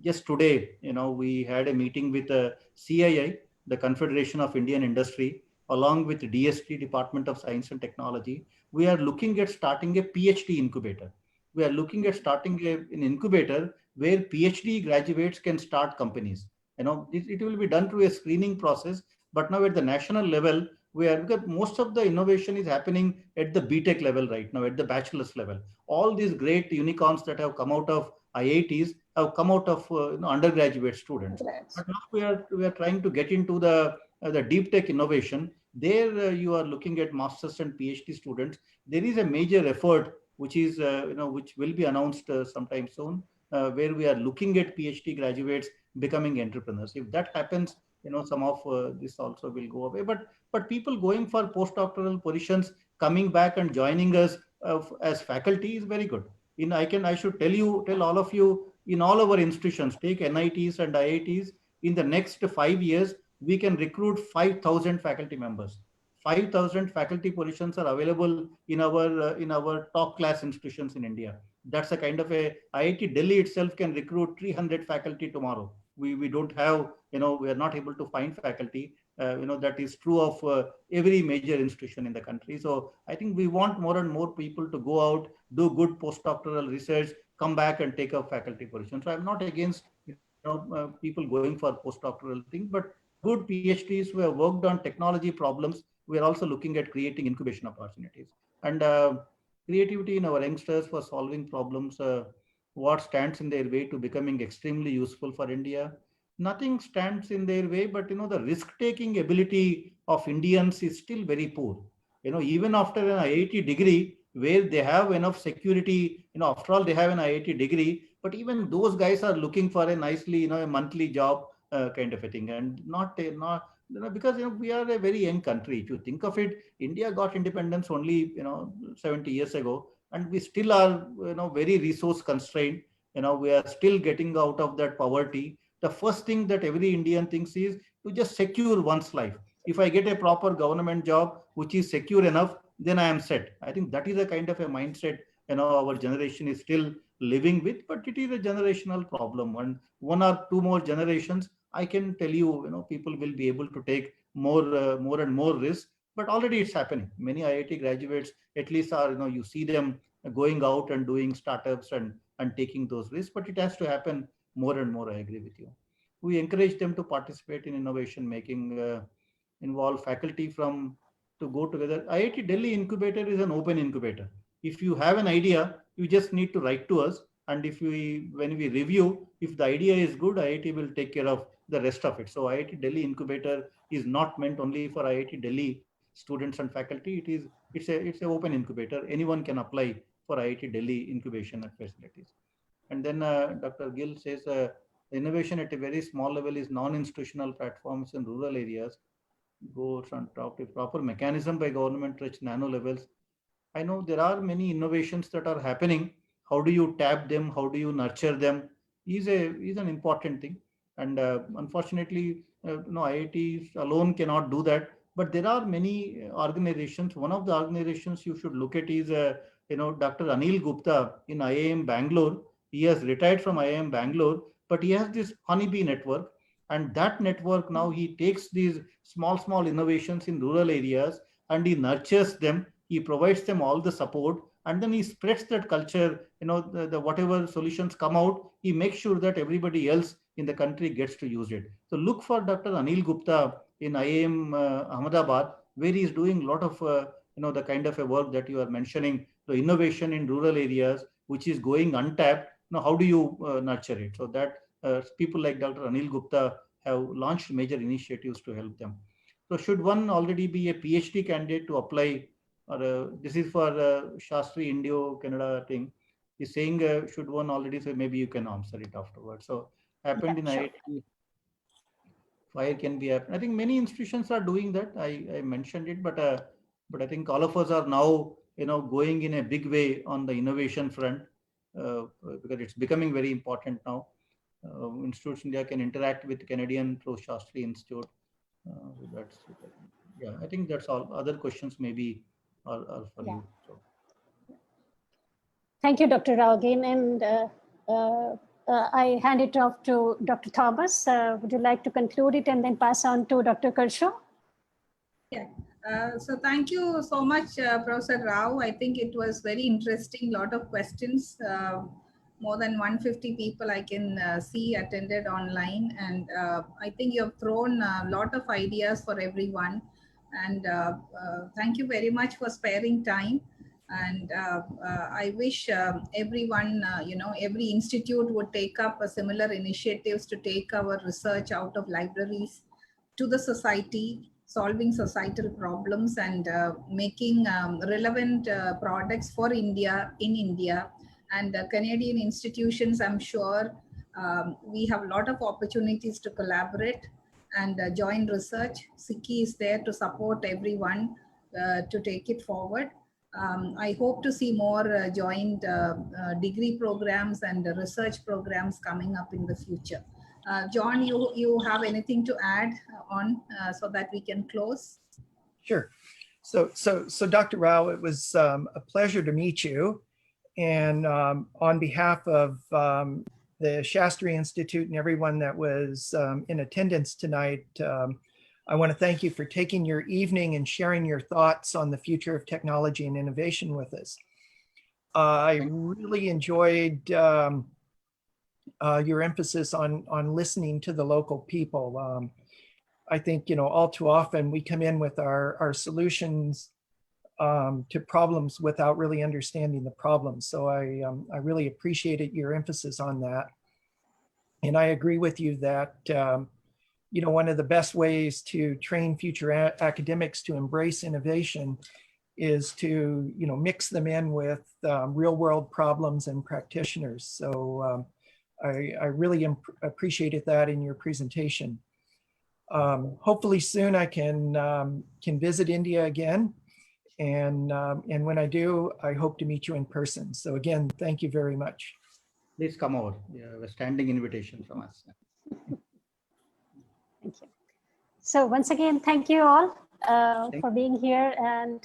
just today, we had a meeting with CII, the Confederation of Indian Industry, along with DST, Department of Science and Technology. We are looking at starting a PhD incubator. We are looking at starting an incubator where PhD graduates can start companies. It will be done through a screening process. But now at the national level, because most of the innovation is happening at the BTech level right now, at the bachelor's level. All these great unicorns that have come out of IITs have come out of undergraduate students. But now we are trying to get into the deep tech innovation. There you are looking at masters and PhD students. There is a major effort which is which will be announced sometime soon, where we are looking at PhD graduates becoming entrepreneurs. If that happens, some of this also will go away. But people going for postdoctoral positions, coming back and joining us as faculty is very good. I should tell all of you, in all our institutions, take NITs and IITs, in the next 5 years, we can recruit 5,000 faculty members. 5,000 faculty positions are available in our top class institutions in India. That's a kind of IIT Delhi itself can recruit 300 faculty tomorrow. We don't have, we are not able to find faculty. That is true of every major institution in the country. So I think we want more and more people to go out, do good postdoctoral research, come back and take up faculty positions. So I'm not against people going for postdoctoral things, but good PhDs who have worked on technology problems, we are also looking at creating incubation opportunities and creativity in our youngsters for solving problems. What stands in their way to becoming extremely useful for India? Nothing stands in their way, but the risk-taking ability of Indians is still very poor. Even after an IIT degree, where they have enough security, after all, they have an IIT degree, but even those guys are looking for a nicely, a monthly job kind of a thing, and not because we are a very young country. If you think of it, India got independence only 70 years ago, and we still are very resource constrained. We are still getting out of that poverty. The first thing that every Indian thinks is to just secure one's life. If I get a proper government job which is secure enough, then I am set. I think that is a kind of a mindset our generation is still living with, but it is a generational problem. And one or two more generations, I can tell you, people will be able to take more and more risks. But already it's happening. Many IIT graduates, at least, are you see them going out and doing startups and taking those risks. But it has to happen more and more. I agree with you. We encourage them to participate in innovation making, involve faculty to go together. IIT Delhi incubator is an open incubator. If you have an idea, you just need to write to us. And when we review, if the idea is good, IIT will take care of the rest of it. So IIT Delhi incubator is not meant only for IIT Delhi students and faculty. It's an open incubator. Anyone can apply for IIT Delhi incubation and facilities. And then Dr. Gill says innovation at a very small level is non-institutional platforms in rural areas. Goes on top of proper mechanism by government to reach nano levels. I know there are many innovations that are happening. How do you tap them? How do you nurture them? Is an important thing. And unfortunately, IITs alone cannot do that. But there are many organizations. One of the organizations you should look at is Dr. Anil Gupta in IIM Bangalore. He has retired from IIM Bangalore, but he has this honeybee network. And that network now, he takes these small innovations in rural areas and he nurtures them. He provides them all the support, and then he spreads that culture. The whatever solutions come out, he makes sure that everybody else in the country gets to use it. So look for Dr. Anil Gupta in IIM Ahmedabad, where he is doing a lot of the kind of a work that you are mentioning, the innovation in rural areas, which is going untapped. How do you nurture it? So that people like Dr. Anil Gupta have launched major initiatives to help them. So should one already be a PhD candidate to apply? Or this is for Shastri Indio Canada thing. He's saying should one already say, maybe you can answer it afterwards. So happened in IIT. Fire can be happened. I think many institutions are doing that. I mentioned it, but I think all of us are now going in a big way on the innovation front because it's becoming very important now. Institutes India can interact with Canadian through Shastri Institute. I think that's all. Other questions maybe are for you. So. Thank you, Dr. Rao again. And I hand it off to Dr. Thomas. Would you like to conclude it and then pass on to Dr. Kershaw? Yeah. So thank you so much, Professor Rao. I think it was very interesting, lot of questions. More than 150 people I can see attended online, and I think you have thrown a lot of ideas for everyone. And thank you very much for sparing time. And I wish everyone, every institute would take up a similar initiatives to take our research out of libraries to the society, solving societal problems, and making relevant products for India in India. And Canadian institutions, I'm sure we have a lot of opportunities to collaborate and join research. SICKI is there to support everyone to take it forward. I hope to see more joint degree programs and research programs coming up in the future. John, you have anything to add on so that we can close? Sure. So Dr. Rao, it was a pleasure to meet you. And on behalf of the Shastri Institute and everyone that was in attendance tonight, I want to thank you for taking your evening and sharing your thoughts on the future of technology and innovation with us. I really enjoyed your emphasis on listening to the local people. I think, all too often we come in with our solutions to problems without really understanding the problem. So I really appreciated your emphasis on that. And I agree with you that, one of the best ways to train future academics to embrace innovation is to, mix them in with real world problems and practitioners. So I really appreciated that in your presentation. Hopefully soon I can visit India again. And when I do, I hope to meet you in person. So again, thank you very much. Please come over. You have a standing invitation from us. Thank you. So once again, thank you all for being here, and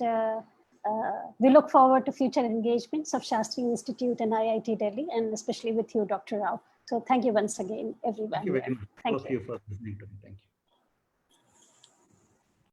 we look forward to future engagements of Shastri Institute and IIT Delhi, and especially with you, Dr. Rao. So thank you once again, everyone. Thank you very much. Thank you. For listening to me. Thank you.